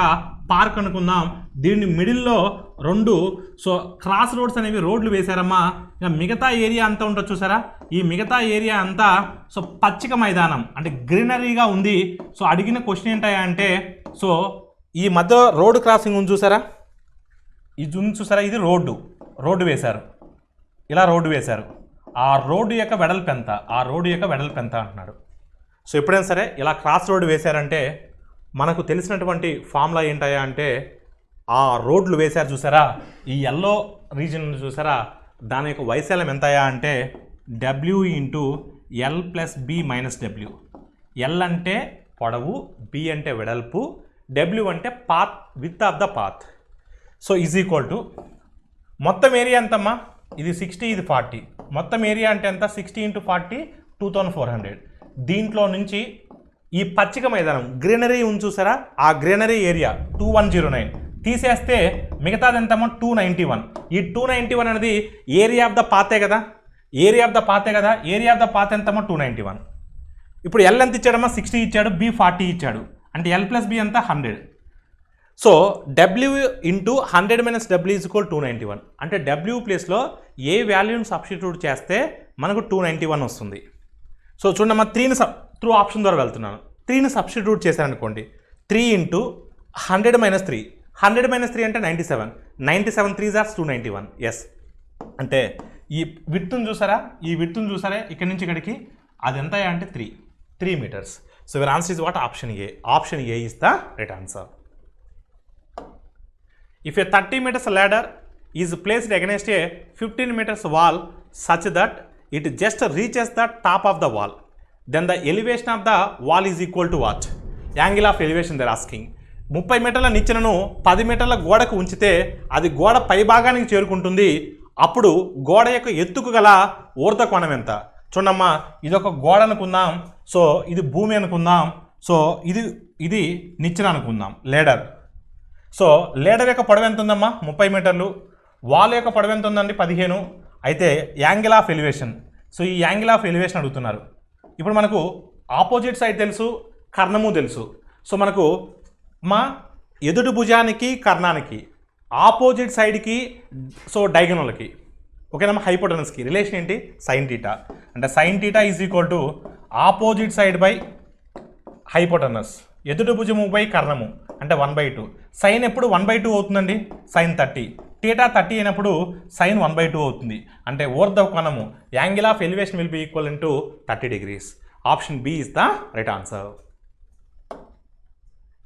పార్క్ అనుకుందాం. దీన్ని మిడిల్లో 2 సో క్రాస్ రోడ్స్ అనేవి రోడ్లు వేశారమ్మా. మిగతా ఏరియా అంతా ఉంటుంది చూసారా? ఈ మిగతా ఏరియా అంతా సో పచ్చిక మైదానం అంటే గ్రీనరీగా ఉంది. సో అడిగిన క్వశ్చన్ ఏంటయ్యా అంటే సో ఈ మధ్య రోడ్ క్రాసింగ్ ఉంది చూసారా? ఇది ఉంది చూసారా? ఇది రోడ్డు వేశారు, ఇలా రోడ్డు వేశారు. ఆ రోడ్డు యొక్క వెడల్పు ఎంత? ఆ రోడ్డు యొక్క వెడల్పు ఎంత అంటున్నాడు. సో ఎప్పుడైనా సరే ఇలా క్రాస్ రోడ్డు వేశారంటే మనకు తెలిసినటువంటి ఫార్ములా ఏంటయ్యా అంటే ఆ రోడ్లు వేశారు చూసారా? ఈ ఎల్లో రీజన్ చూసారా? దాని యొక్క వైశాల్యం ఎంతయా అంటే W × L + B - W. L అంటే పొడవు, B అంటే వెడల్పు, W అంటే path, with of the path. So is equal to మొత్తం ఏరియా ఎంతమ్మా? ఇది 60, ఇది 40. మొత్తం ఏరియా అంటే ఎంత? 60 × 40 2400. దీంట్లో నుంచి ఈ పచ్చిక మైదానం గ్రీనరీ ఉంది చూసారా? ఆ గ్రీనరీ ఏరియా 2109 తీసేస్తే మిగతాది ఎంతమ్మా? 291. ఈ 291 అనేది ఏరియా ఆఫ్ ద పాతే కదా? ఏరియా ఆఫ్ ద పాత్ ఎంతమ్మా? 291. ఇప్పుడు L ఎంత ఇచ్చాడమ్మా? 60 ఇచ్చాడు, B 40 ఇచ్చాడు. అంటే L + B ఎంత? 100. So W × 100 - W = 291. అంటే W ప్లేస్లో ఏ వాల్యూని సబ్స్టిట్యూట్ చేస్తే మనకు 291 వస్తుంది. సో చూడమ్మా, 3ని త్రూ ఆప్షన్ ద్వారా వెళ్తున్నాను. 3ని సబ్స్టిట్యూట్ చేశారనుకోండి. 3 × 100 - 3. 100 - 3 అంటే 97. 97 3s are 291. ఎస్. అంటే ఈ విడ్త్ను చూసారా? ఈ విడ్త్ను చూసారా? ఇక్కడి నుంచి ఇక్కడికి అది ఎంత అంటే 3 meters. So your answer is what? Option A. Option A is the right answer. If a 30 meters ladder is placed against a 15 meters wall such that it just reaches the top of the wall, then the elevation of the wall is equal to what? Angle of elevation they are asking. 30 మీటర్ల నిచ్చెనను 10 మీటర్ల గోడకు ఉంచితే అది గోడ పై భాగానికి చేరుకుంటుంది. అప్పుడు గోడ యొక్క ఎత్తుకు గల ఊర్ధ్వకోణం ఎంత? చూడమ్మా, ఇది ఒక గోడ అనుకుందాం. సో ఇది భూమి అనుకుందాం. సో ఇది నిచ్చెన అనుకుందాం, లేడర్. సో లేడర్ యొక్క పొడవు ఎంత ఉందమ్మా? 30 మీటర్లు. వాల్ యొక్క పొడవు ఎంత ఉందండి? 15. అయితే యాంగిల్ ఆఫ్ ఎలివేషన్. సో ఈ యాంగిల్ ఆఫ్ ఎలివేషన్ అడుగుతున్నారు. ఇప్పుడు మనకు ఆపోజిట్ సైడ్ తెలుసు, కర్ణము తెలుసు. సో మనకు మా ఎదుటి భుజానికి కర్ణానికి ఆపోజిట్ సైడ్కి సో డైగనల్కి ఓకేనమ్మా హైపోటెనస్కి రిలేషన్ ఏంటి? sin θ. అంటే sin θ is equal to opposite side by hypotenuse, ఎదుటి భుజము బై కర్ణము అంటే 1/2. సైన్ ఎప్పుడు 1/2 అవుతుందండి? sin 30. θ 30 అయినప్పుడు sin 1/2 అవుతుంది. అంటే ఊర్ధ్వ కోణము angle of elevation will be equal to 30 degrees. Option B is the right answer.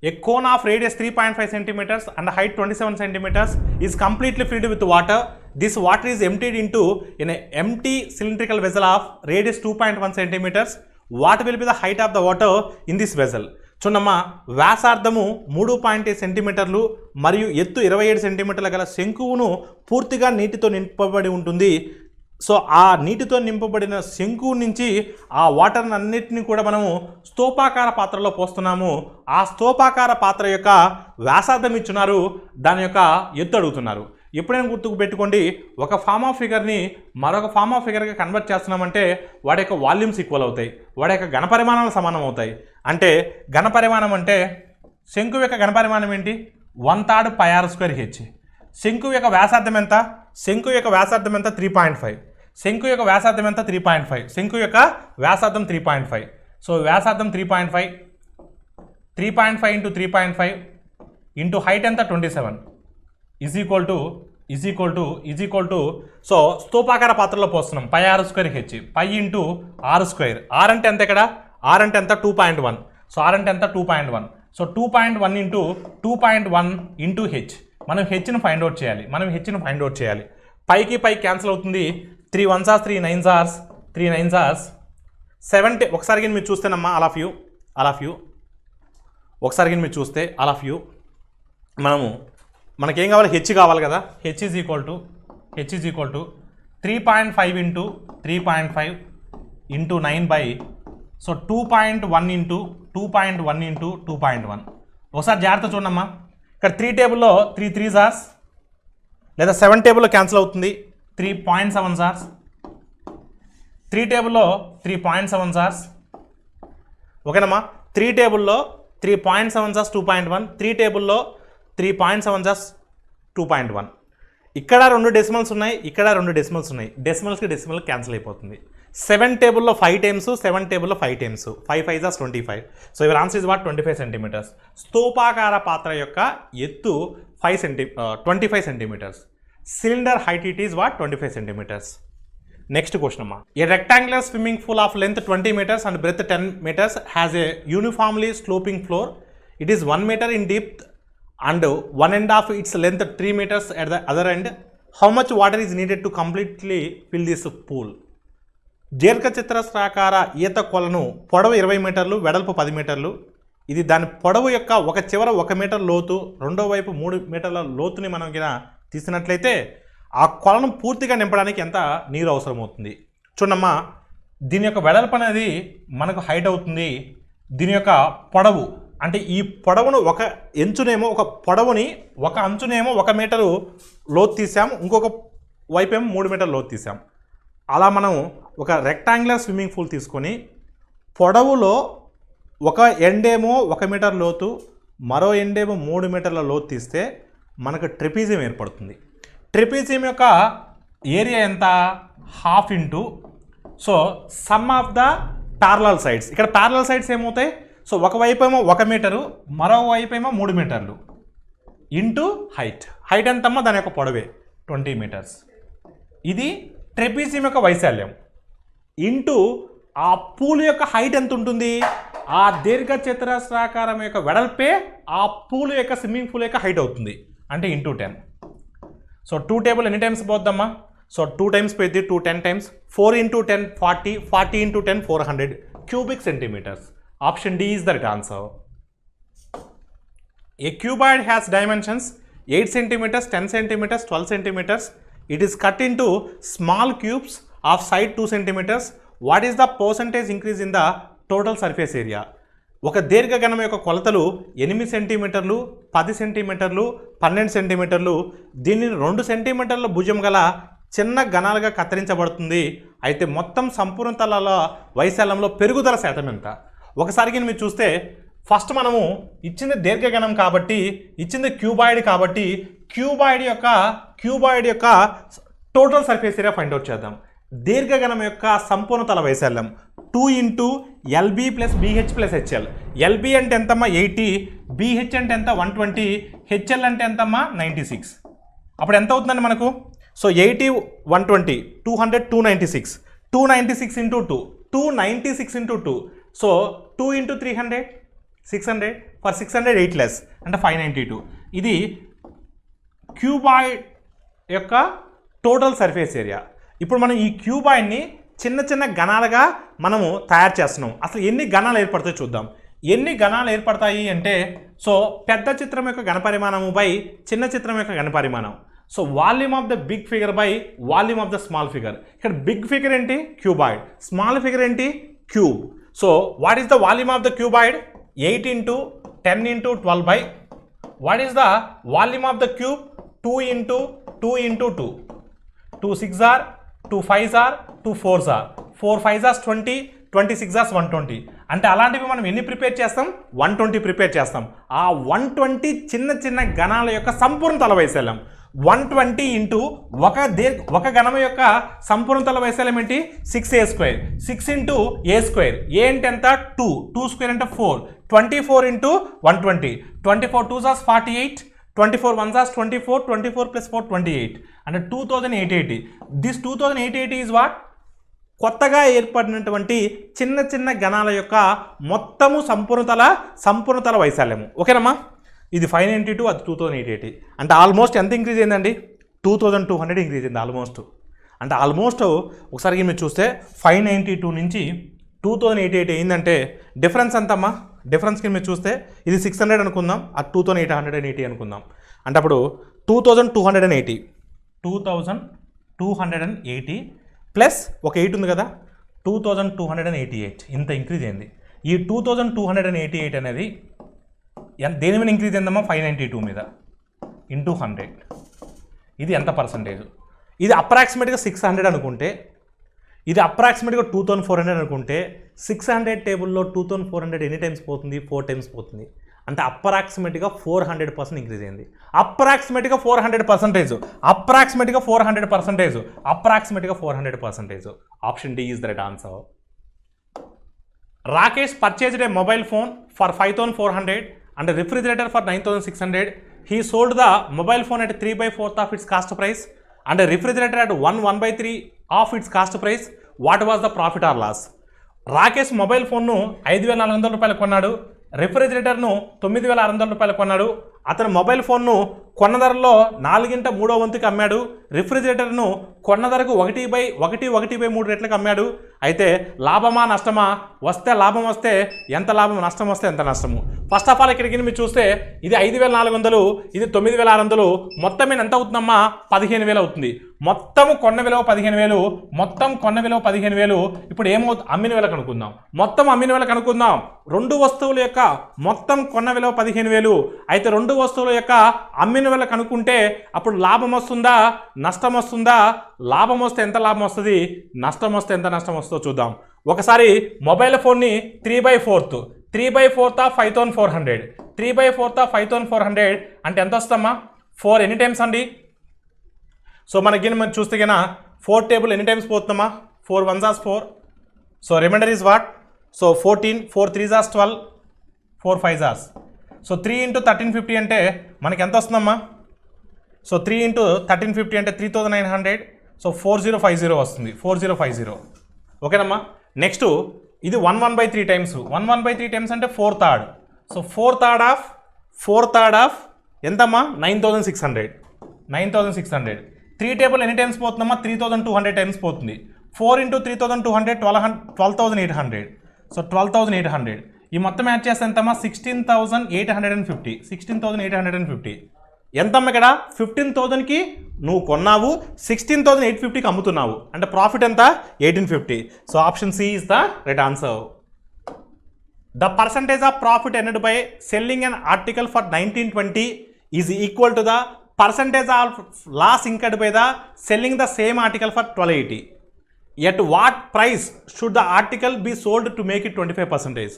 A cone of radius 3.5 centimeters and height 27 centimeters is completely filled with water. This water is emptied into an empty cylindrical vessel of radius 2.1 centimeters. What will be the height of the water in this vessel? చూడమ్మా, వ్యాసార్థము 3.5 సెంటీమీటర్లు మరియు ఎత్తు 27 సెంటీమీటర్ల గల శంకువును పూర్తిగా నీటితో నింపబడి ఉంటుంది. సో ఆ నీటితో నింపబడిన శంకువు నుంచి ఆ వాటర్ అన్నిటిని కూడా మనము స్తూపాకార పాత్రలో పోస్తున్నాము. ఆ స్తూపాకార పాత్ర యొక్క వ్యాసార్థం ఇచ్చున్నారు, దాని యొక్క ఎత్తు అడుగుతున్నారు. ఎప్పుడైనా గుర్తుకు పెట్టుకోండి, ఒక ఫార్మ్ ఆఫ్ ఫిగర్ని మరొక ఫార్మ్ ఆఫ్ ఫిగర్గా కన్వర్ట్ చేస్తున్నామంటే వాడి యొక్క వాల్యూమ్స్ ఈక్వల్ అవుతాయి, వాడి యొక్క ఘనపరిమాణాలు సమానం అవుతాయి. అంటే ఘనపరిమాణం అంటే శంకువు యొక్క ఘనపరిమాణం ఏంటి? 1/3 πr²h. శంకువు యొక్క వ్యాసార్థం ఎంత? శంకువు యొక్క వ్యాసార్థం ఎంత? 3.5. శంకు యొక్క వ్యాసార్థం ఎంత? 3.5. శంకు యొక్క వ్యాసార్థం 3.5. సో వ్యాసార్థం 3.5, 3.5 ఇంటూ 3.5 ఇంటూ హైట్ ఎంత? 27 ఈజ్ ఈక్వల్ టు సో స్తూపాకార పాత్రలో పోస్తున్నాం πr²h, π ఇంటూ r². r అంటే ఎంత? ఇక్కడ r అంటే ఎంత? 2.1. సో r అంటే ఎంత? 2.1. So 2.1 into 2.1 into H. మనం హెచ్ను ఫైండ్ అవుట్ చేయాలి. పైకి పై క్యాన్సిల్ అవుతుంది. 3 1s are 3 9s are 3 9s are 70. ఒకసారి కానీ మీరు చూస్తేనమ్మా ఆల్ ఆఫ్ యూ ఒకసారి కానీ మీరు చూస్తే ఆల్ ఆఫ్ యూ మనకేం కావాలి? హెచ్ కావాలి కదా. H is equal to 3.5 into 3.5 into 9 by so 2.1 into 2.1 ఒకసారి జాగ్రత్త చూడమ్మా. ఇక్కడ 3 టేబుల్లో 3 3s are లేదా 7 టేబుల్లో క్యాన్సిల్ అవుతుంది. 3.7 సార్స్ 3 టేబుల్లో 3.7 సార్స్. ఓకేనమ్మా. 3 టేబుల్లో 3.7 సార్స్ 2.1, 3 టేబుల్లో 3.7 సార్స్ 2.1. ఇక్కడ 2 డెసిమల్స్ ఉన్నాయి, ఇక్కడ 2 డెసిమల్స్ ఉన్నాయి. డెసిమల్స్కి డెసిమల్ క్యాన్సిల్ అయిపోతుంది. 7 టేబుల్లో 5 టైమ్స్, 7 టేబుల్లో 5 టైమ్స్, 5 5 సార్స్ 25. So your answer is what? 25 centimetres. స్తూపాకార పాత్ర యొక్క ఎత్తు 25 centimetres. Cylinder height it is what? 25 centimeters. Next question amma. A rectangular swimming pool of length 20 meters and breadth 10 meters has a uniformly sloping floor. It is 1 meter in depth and one end of its length 3 meters at the other end. How much water is needed to completely fill this pool? దీర్ఘచతురస్రాకార ఈత కొలను పొడవు 20 మీటర్లు, వెడల్పు 10 మీటర్లు. ఇది దాని పొడవు యొక్క ఒక చివర 1 మీటర్ లోతు, రెండో వైపు 3 మీటర్ల లోతుని మనం తీసినట్లయితే ఆ కొలను పూర్తిగా నింపడానికి ఎంత నీరు అవసరం అవుతుంది? చూడమ్మా, దీని యొక్క వెడల్పు అనేది మనకు హైట్ అవుతుంది. దీని యొక్క పొడవు అంటే ఈ పొడవును ఒక అంచునేమో 1 మీటరు లోతు తీసాము, ఇంకొక వైపు ఏమో 3 మీటర్ల లోతు తీసాం. అలా మనం ఒక రెక్టాంగులర్ స్విమ్మింగ్ పూల్ తీసుకొని పొడవులో ఒక ఎండేమో 1 మీటర్ లోతు, మరో ఎండేమో 3 మీటర్ల లోతు తీస్తే మనకు ట్రెపీజియం ఏర్పడుతుంది. ట్రెపీజియం యొక్క ఏరియా ఎంత? Half into so some of the parallel sides. ఇక్కడ ప్యారలల్ సైడ్స్ ఏమవుతాయి? సో ఒకవైపు ఏమో 1 మీటరు, మరోవైపు ఏమో 3 మీటర్లు ఇంటూ హైట్ ఎంతమ్మా? దాని యొక్క పొడవే 20 మీటర్స్. ఇది ట్రెపీజియం యొక్క వైశాల్యం ఇంటూ ఆ పూల్ యొక్క హైట్ ఎంత ఉంటుంది? ఆ దీర్ఘచతురస్రాకారం యొక్క వెడల్పే ఆ పూల్ యొక్క స్విమ్మింగ్ పూల్ యొక్క హైట్ అవుతుంది. అంటే ఇంటూ 10. సో 2 టేబుల్ ఎన్ని టైమ్స్ పోద్దమ్మా? సో 2 టైమ్స్ పోయింది, 2 10 times. 4 into 10 40, 40 into 10 400 cubic centimetres. Option D is the right answer. A cuboid has dimensions 8 centimeters, 10 centimeters, 12 centimeters. It is cut into small cubes of side 2 centimeters. What is the percentage increase in the total surface area? ఒక దీర్ఘగణం యొక్క కొలతలు 8 సెంటీమీటర్లు, 10 సెంటీమీటర్లు, 12 సెంటీమీటర్లు. దీనిని 2 సెంటీమీటర్ల భుజం గల చిన్న గణాలుగా కత్తిరించబడుతుంది. అయితే మొత్తం సంపూర్ణ తలాల వైశాల్యంలో పెరుగుదల శాతం ఎంత? ఒకసారికి మీరు చూస్తే ఫస్ట్ మనము ఇచ్చింది దీర్ఘగణం కాబట్టి, ఇచ్చింది క్యూబాయిడ్ కాబట్టి క్యూబాయిడ్ యొక్క total surface area find out చేద్దాం. దీర్ఘగణం యొక్క సంపూర్ణ తల వైశాల్యం 2 into LB plus BH plus HL. LB అంటే ఎంతమ్మా? 80, బిహెచ్ అంటే ఎంత? 120, హెచ్ఎల్ అంటే ఎంతమ్మా? 96. అప్పుడు ఎంత అవుతుందండి మనకు? So 80 120 200 296, 296 into 2, 296 into 2. So 2 into 300 600, for 600 8 less అంటే 592. ఇది క్యూబాయిడ్ యొక్క టోటల్ సర్ఫేస్ ఏరియా. ఇప్పుడు మనం ఈ క్యూబాయిడ్ని చిన్న చిన్న గణాలుగా మనము తయారు చేస్తున్నాం. అసలు ఎన్ని గణాలు ఏర్పడతాయో చూద్దాం. ఎన్ని గణాలు ఏర్పడతాయి అంటే, సో పెద్ద చిత్రం యొక్క ఘనపరిమాణము బై చిన్న చిత్రం యొక్క ఘనపరిమాణం. So volume of the big figure by volume of the small figure. ఇక్కడ బిగ్ ఫిగర్ ఏంటి? క్యూబాయిడ్. స్మాల్ ఫిగర్ ఏంటి? Cube. So what is the volume of the cuboid? 8 into 10 into 12 by what is the volume of the cube? 2 into 2 into 2. 2 6 are, 2 5s are, 2 4s are, 4 5s are 20, 26 are 120. అంటే అలాంటివి మనం ఎన్ని prepare చేస్తాం? 120 prepare చేస్తాం. ఆ 120 చిన్న చిన్న గణాల యొక్క సంపూర్ణ తల వైశాల్యం 120 ఇంటూ ఒక గణం యొక్క సంపూర్ణ తల వైశాల్యం ఏంటి? 6a². 6 into a². ఏ అంటే ఎంత? 2. 2 స్క్వేర్ అంటే 4. 24 into 120. 24 2s are 48. 24 1s are 24. 24 plus 4 28. అంటే 2880. This 2880 is what? కొత్తగా ఏర్పడినటువంటి చిన్న చిన్న గణాల యొక్క మొత్తము సంపూర్ణతల వైశాల్యము. ఓకేనమ్మా? ఇది 592, అది 2880. అంటే ఆల్మోస్ట్ ఎంత ఇంక్రీజ్ అయిందండి? 2200 ఇంక్రీజ్ అయింది ఆల్మోస్ట్. అంటే ఆల్మోస్ట్ ఒకసారి మీరు చూస్తే 592 నుంచి 2880 అయిందంటే డిఫరెన్స్ ఎంతమ్మా? డిఫరెన్స్కి మీరు చూస్తే ఇది 600 అనుకుందాం, అది 2880 అనుకుందాం. అంటే అప్పుడు 2280 ప్లస్ ఒక 8 ఉంది కదా, 2288 ఇంత ఇంక్రీజ్ అయింది. ఈ 2288 అనేది దేని మీద ఇంక్రీజ్ అయిందమ్మా? 592 మీద ఇంటూ 100. ఇది ఎంత పర్సంటేజ్? ఇది అప్రాక్సిమేట్గా 600 అనుకుంటే, ఇది అప్రాక్సిమేట్గా 2400 అనుకుంటే, 600 టేబుల్లో 2400 ఎన్ని టైమ్స్ పోతుంది? 4 టైమ్స్ పోతుంది. అంటే అప్రాక్సిమేట్గా 400% ఇంక్రీజ్ అయింది. అప్రాక్సిమేట్గా 400%. Option D is the right answer. Rakesh purchased a mobile phone for 5400 and a refrigerator for 9600. He sold the mobile phone at 3/4 of its cost price and a refrigerator at 1/3 of its cost price. What was the profit or loss? Rakesh mobile ఫోన్ను 5400 రూపాయలు కొన్నాడు, రిఫ్రిజిరేటర్ను 9600 రూపాయలు కొన్నాడు. అతను mobile ఫోన్ను కొన్న ధరలో 4/3 అమ్మాడు, రిఫ్రిజిరేటర్ను కొన్న ధరకు 1/3 రెట్లకు అమ్మాడు. అయితే లాభమా నష్టమా? వస్తే లాభం వస్తే ఎంత లాభం, నష్టం వస్తే ఎంత నష్టము? ఫస్ట్ ఆఫ్ ఆల్ ఇక్కడికి మీరు చూస్తే ఇది 5400, ఇది 9600, మొత్తం మీద ఎంత అవుతుందమ్మా? 15000 అవుతుంది. మొత్తం కొన్న విలువ 15000. ఇప్పుడు ఏమవుతుంది? అమ్మిన విలువ కనుక్కుందాం. మొత్తం అమ్మిన విలువ కనుక్కుందాం. రెండు వస్తువుల యొక్క మొత్తం కొన్న విలువ 15000. అయితే రెండు వస్తువుల యొక్క అమ్మిన విలువ కనుక్కుంటే అప్పుడు లాభం వస్తుందా, నష్టం వస్తుందా? లాభం వస్తే ఎంత లాభం వస్తుంది, నష్టం వస్తే ఎంత నష్టం వస్తుందో చూద్దాం. ఒకసారి మొబైల్ ఫోన్ని 3/4 ఆఫ్ 5400, 3/4 ఆఫ్ 5400 అంటే ఎంత వస్తుందమ్మా? 4 ఎన్ని టైమ్స్ అండి? సో మనకి మనం చూస్తే కన్నా 4 టేబుల్ ఎన్ని టైమ్స్ పోతుందమ్మా? 4 1s are 4. So remainder is what? So 14, 4 3s are 12, 4 5s are. So 3 into 1350 అంటే మనకి ఎంత వస్తుందమ్మా? సో 3 into 1350 అంటే 3900. సో 4050 వస్తుంది, 4050. ఓకేనమ్మా? నెక్స్ట్ ఇది 1/3 టైమ్స్. 1/3 టైమ్స్ అంటే 4/3. సో 4/3 ఆఫ్ ఎంతమ్మా? 9600. 3 టేబుల్ ఎన్ని టైమ్స్ పోతుందమ్మా? 3200 టైమ్స్ పోతుంది. 4 into 3200 12800. సో 12800 ఈ మొత్తం యాడ్ చేస్తే ఎంతమ్మా? 16850. ఎంతమ్మా ఇక్కడ? 15000కి నువ్వు కొన్నావు, 16850కి అమ్ముతున్నావు. అంటే ప్రాఫిట్ ఎంత? 1850. So option C is the right answer. The percentage of profit earned by selling an article for 1920 is equal to the percentage of loss incurred by the selling the same article for 1280. At what price should the article be sold to make it 25%?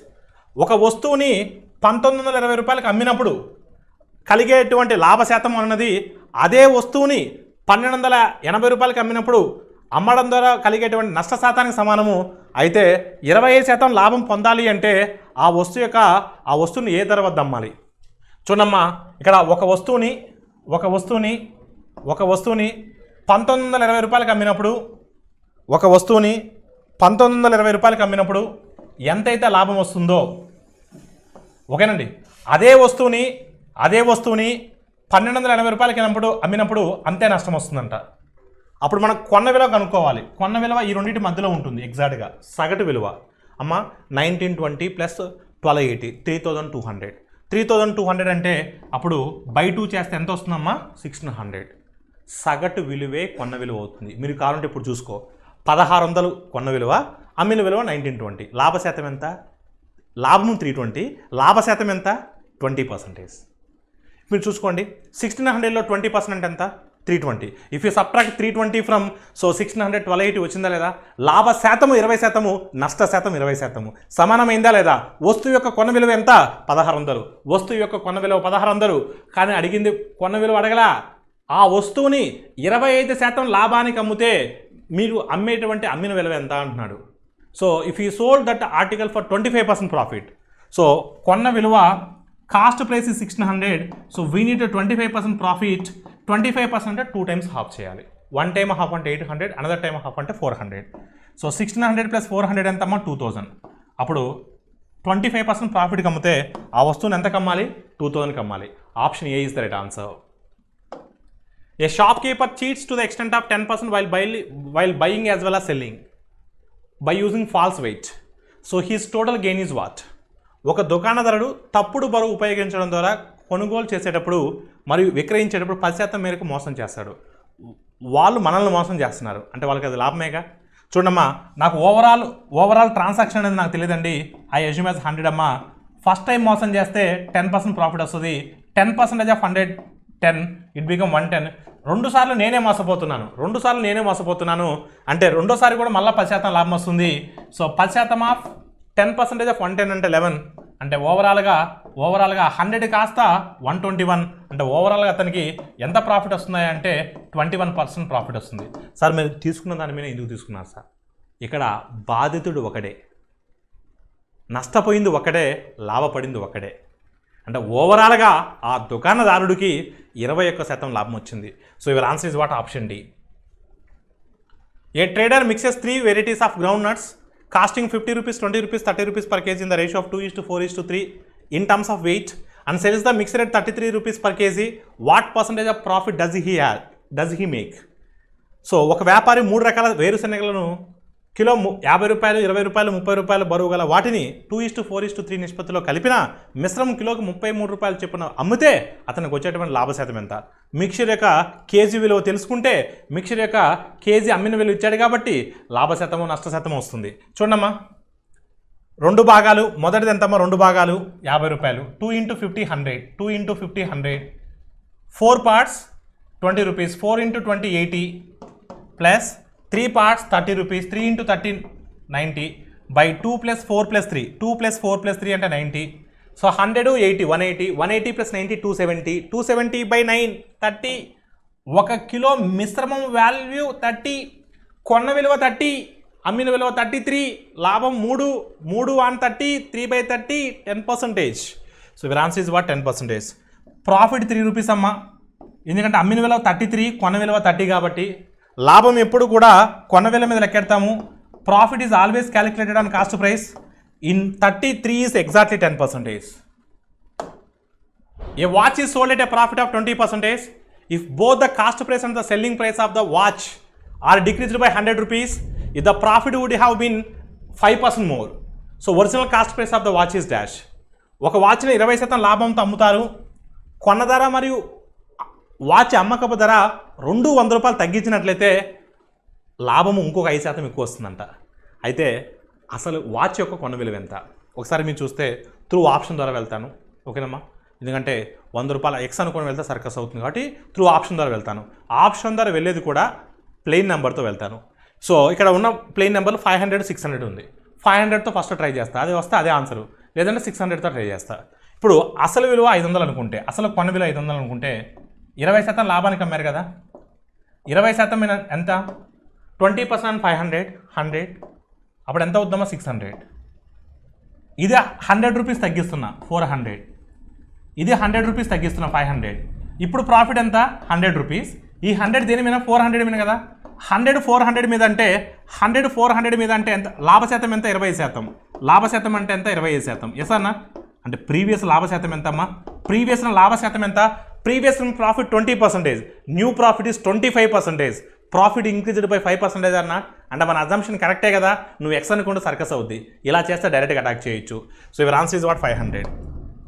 ఒక వస్తువుని 1920 రూపాయలకు అమ్మినప్పుడు కలిగేటువంటి లాభశాతం అన్నది అదే వస్తువుని 1280 రూపాయలకి అమ్మినప్పుడు అమ్మడం ద్వారా కలిగేటువంటి నష్ట శాతానికి సమానము. అయితే 25% లాభం పొందాలి అంటే ఆ వస్తువుని ఏ ధర వద్ద అమ్మాలి? చూడమ్మా, ఇక్కడ ఒక వస్తువుని 1920 రూపాయలకి అమ్మినప్పుడు, ఒక వస్తువుని 1920 రూపాయలకి అమ్మినప్పుడు ఎంతైతే లాభం వస్తుందో, ఓకేనండి, అదే వస్తువుని 1280 రూపాయలకి అమ్మినప్పుడు అంతే నష్టం వస్తుందంట. అప్పుడు మనం కొన్న విలువ కనుక్కోవాలి. కొన్న విలువ ఈ రెండింటి మధ్యలో ఉంటుంది ఎగ్జాక్ట్గా. సగటు విలువ అమ్మ 1920 ప్లస్ 1280 3200. 3200 అంటే అప్పుడు బై 2 చేస్తే ఎంత వస్తుందమ్మా 1600. సగటు విలువే కొన్న విలువ అవుతుంది. మీరు కావాలంటే ఇప్పుడు చూసుకో, 1600 కొన్న విలువ, అమ్మిన విలువ 1920. లాభ శాతం ఎంత? లాభం 320, లాభ శాతం ఎంత? 20%. మీరు చూసుకోండి, 1600లో 20% ఎంత? 320. ఇఫ్ యూ సబ్ట్రాక్ట్ 320 ఫ్రమ్ 1600 1280 వచ్చిందా లేదా? లాభ శాతము 20%, నష్ట శాతం 20%. సమానమైందా లేదా? వస్తువు యొక్క కొన్న విలువ ఎంత? 1600. వస్తువు యొక్క కొన్న విలువ 1600, కానీ అడిగింది కొన్న విలువ అడగలా. ఆ వస్తువుని 25% లాభానికి అమ్మితే మీరు అమ్మిన విలువ ఎంత అంటున్నాడు. So if you sold that article for 25% profit, so కొన్న విలువ cost price is 1600, so we need 25% profit. 25% అంటే 2 times half చేయాలి. 1 time half అంటే 800, అనదర్ టైమ్ హాఫ్ అంటే 400. సో 1600 ప్లస్ 400 ఎంత అమ్మా? 2000. అప్పుడు 25% ప్రాఫిట్కి అమ్మితే ఆ వస్తువుని ఎంత కమ్మాలి? 2000కి అమ్మాలి. Option A is the right answer. A shop keeper cheats to the extent of 10% while buying as well as selling by using false weight. So his total gain is what? ఒక దుకాణదారుడు తప్పుడు బరువు ఉపయోగించడం ద్వారా కొనుగోలు చేసేటప్పుడు మరియు విక్రయించేటప్పుడు 10% మేరకు మోసం చేస్తాడు. వాళ్ళు మనల్ని మోసం చేస్తున్నారు అంటే వాళ్ళకి అది లాభమేగా. చూడమ్మా, నాకు ఓవరాల్ ట్రాన్సాక్షన్ అనేది నాకు తెలియదండి. ఐ అజ్యూమ్ యాజ్ 100 అమ్మా. ఫస్ట్ టైం మోసం చేస్తే 10% ప్రాఫిట్ వస్తుంది. 10% ఆఫ్ 100 10, ఇట్ బికమ్ 110. 2 సార్లు నేనే మోసపోతున్నాను అంటే రెండోసారి కూడా మళ్ళీ 10% లాభం వస్తుంది. సో 10% ఆఫ్ 10% ఆఫ్ 110 అంటే 11. అంటే ఓవరాల్గా 100 కాస్త 121. అంటే ఓవరాల్గా అతనికి ఎంత ప్రాఫిట్ వస్తున్నాయి అంటే 21% ప్రాఫిట్ వస్తుంది. సార్ మీరు తీసుకున్న దాని మీద ఎందుకు తీసుకున్నారు సార్? ఇక్కడ బాధితుడు ఒకడే, నష్టపోయింది ఒకటే, లాభపడింది ఒకటే. అంటే ఓవరాల్గా ఆ దుకాణదారుడికి 21% లాభం వచ్చింది. So your answer is what? Option D. A trader mixes 3 varieties of ground nuts costing 50 rupees, 20 rupees, 30 rupees per kg in the ratio of 2:4:3 in terms of weight and sells the mixture at 33 rupees per kg. What percentage of profit does he make? So ఒక వ్యాపారి 3 రకాల వేరుశనగలను kilo 50 రూపాయలు, 20 రూపాయలు, 30 రూపాయలు బరువు గల వాటిని 2:4:3 నిష్పత్తిలో కలిపిన మిశ్రమం కిలోకి 33 రూపాయలు చొప్పున అమ్మితే అతనికి వచ్చేటువంటి లాభ శాతం ఎంత? మిక్చర్ యొక్క కేజీ విలువ తెలుసుకుంటే మిక్చర్ యొక్క కేజీ అమ్మిన విలువ ఇచ్చాడు కాబట్టి లాభ శాతము నష్ట శాతము వస్తుంది. చూడమ్మా, 2 భాగాలు. మొదటిది ఎంతమ్మా? 2 భాగాలు 50 రూపాయలు. 2 × 50 100, 2 × 50 100. 4 parts 20 rupees, 4 × 20 80 plus 3 parts 30 rupees, 3 × 30 90 by 2 + 4 + 3, 2 + 4 + 3 అంటే 90. So 100 80 180, 180 + 90 270, 270 by 9 30. 1 కిలో మిశ్రమం వాల్యూ 30, కొన్న విలువ 30, అమ్మిన విలువ 33, లాభం 3 on 30, 3/30 10%. So your answer is what? 10%. Profit 3 rupees అమ్మా, ఎందుకంటే అమ్మిన విలువ 33, కొన్న విలువ 30 కాబట్టి లాభం ఎప్పుడు కూడా కొన్న విలువ మీద లెక్కెడతాము. Profit is always calculated on cost price. In 33 is exactly 10%. A watch is sold at a profit of 20%. If both the cost price and the selling price of the watch are decreased by 100 rupees, if the profit would have been 5% more. So original cost price of the watch is dash. ఒక వాచ్ని 20% లాభంతో అమ్ముతారు. కొన్న ధర మరియు watch అమ్మకపు ధర 100 రూపాయలు తగ్గించినట్లయితే లాభము ఇంకొక 5% ఎక్కువ వస్తుందంట. అయితే అసలు వాచ్ యొక్క కొన్న విలువ ఎంత? ఒకసారి మీరు చూస్తే త్రూ ఆప్షన్ ద్వారా వెళ్తాను, ఓకేనమ్మా. ఎందుకంటే 100 రూపాయల ఎక్స్ అనుకొని వెళ్తే సర్కస్ అవుతుంది కాబట్టి త్రూ ఆప్షన్ ద్వారా వెళ్తాను. ఆప్షన్ ద్వారా వెళ్ళేది కూడా ప్లెయిన్ నెంబర్తో వెళ్తాను. సో ఇక్కడ ఉన్న ప్లెయిన్ నెంబర్లు 500 600 ఉంది. 500తో ఫస్ట్ ట్రై చేస్తా, అది వస్తే అదే ఆన్సరు. లేదంటే 600తో ట్రై చేస్తా. ఇప్పుడు అసలు విలువ 500 అనుకుంటే, అసలు కొన్న విలువ 500 అనుకుంటే 20% లాభానికి అమ్మారు కదా. 20% మీద ఎంత? 20% ఆన్ 500 100. అప్పుడు ఎంత అవుద్దామా? 600. ఇది 100 రూపీస్ తగ్గిస్తున్నా 400. ఇది 100 రూపీస్ తగ్గిస్తున్నా 500. ఇప్పుడు ప్రాఫిట్ ఎంత? 100 రూపీస్. ఈ 100 దేని మీద? 400 మీద కదా. 100 400 మీద అంటే 100 400 మీద అంటే ఎంత? లాభ శాతం ఎంత? 20%. లాభ శాతం అంటే ఎంత? 25%. ఎస్ అన్న. అంటే ప్రీవియస్ లాభ శాతం ఎంత అమ్మా? ప్రీవియస్ లాభ శాతం ఎంత? Previous profit 20%, new profit is 25%. Profit increased by 5% అన్న అంటే మన అజంప్షన్ కరెక్టే కదా. నువ్వు ఎక్స్ అనుకుంటే సర్కస్ అవుద్ది. ఇలా చేస్తే డైరెక్ట్గా అటాక్ చేయొచ్చు. So your answer is what 500.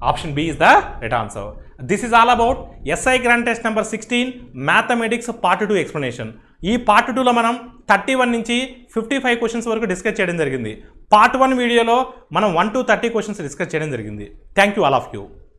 Option B is the right answer. This is all about SI grand test number 16 mathematics part 2 explanation. ఈ పార్ట్ 2లో మనం 31 నుంచి 55 క్వశ్చన్స్ వరకు డిస్కస్ చేయడం జరిగింది. పార్ట్ 1 వీడియోలో మనం 1 to 30 క్వశ్చన్స్ డిస్కస్ చేయడం జరిగింది. Thank you all of you.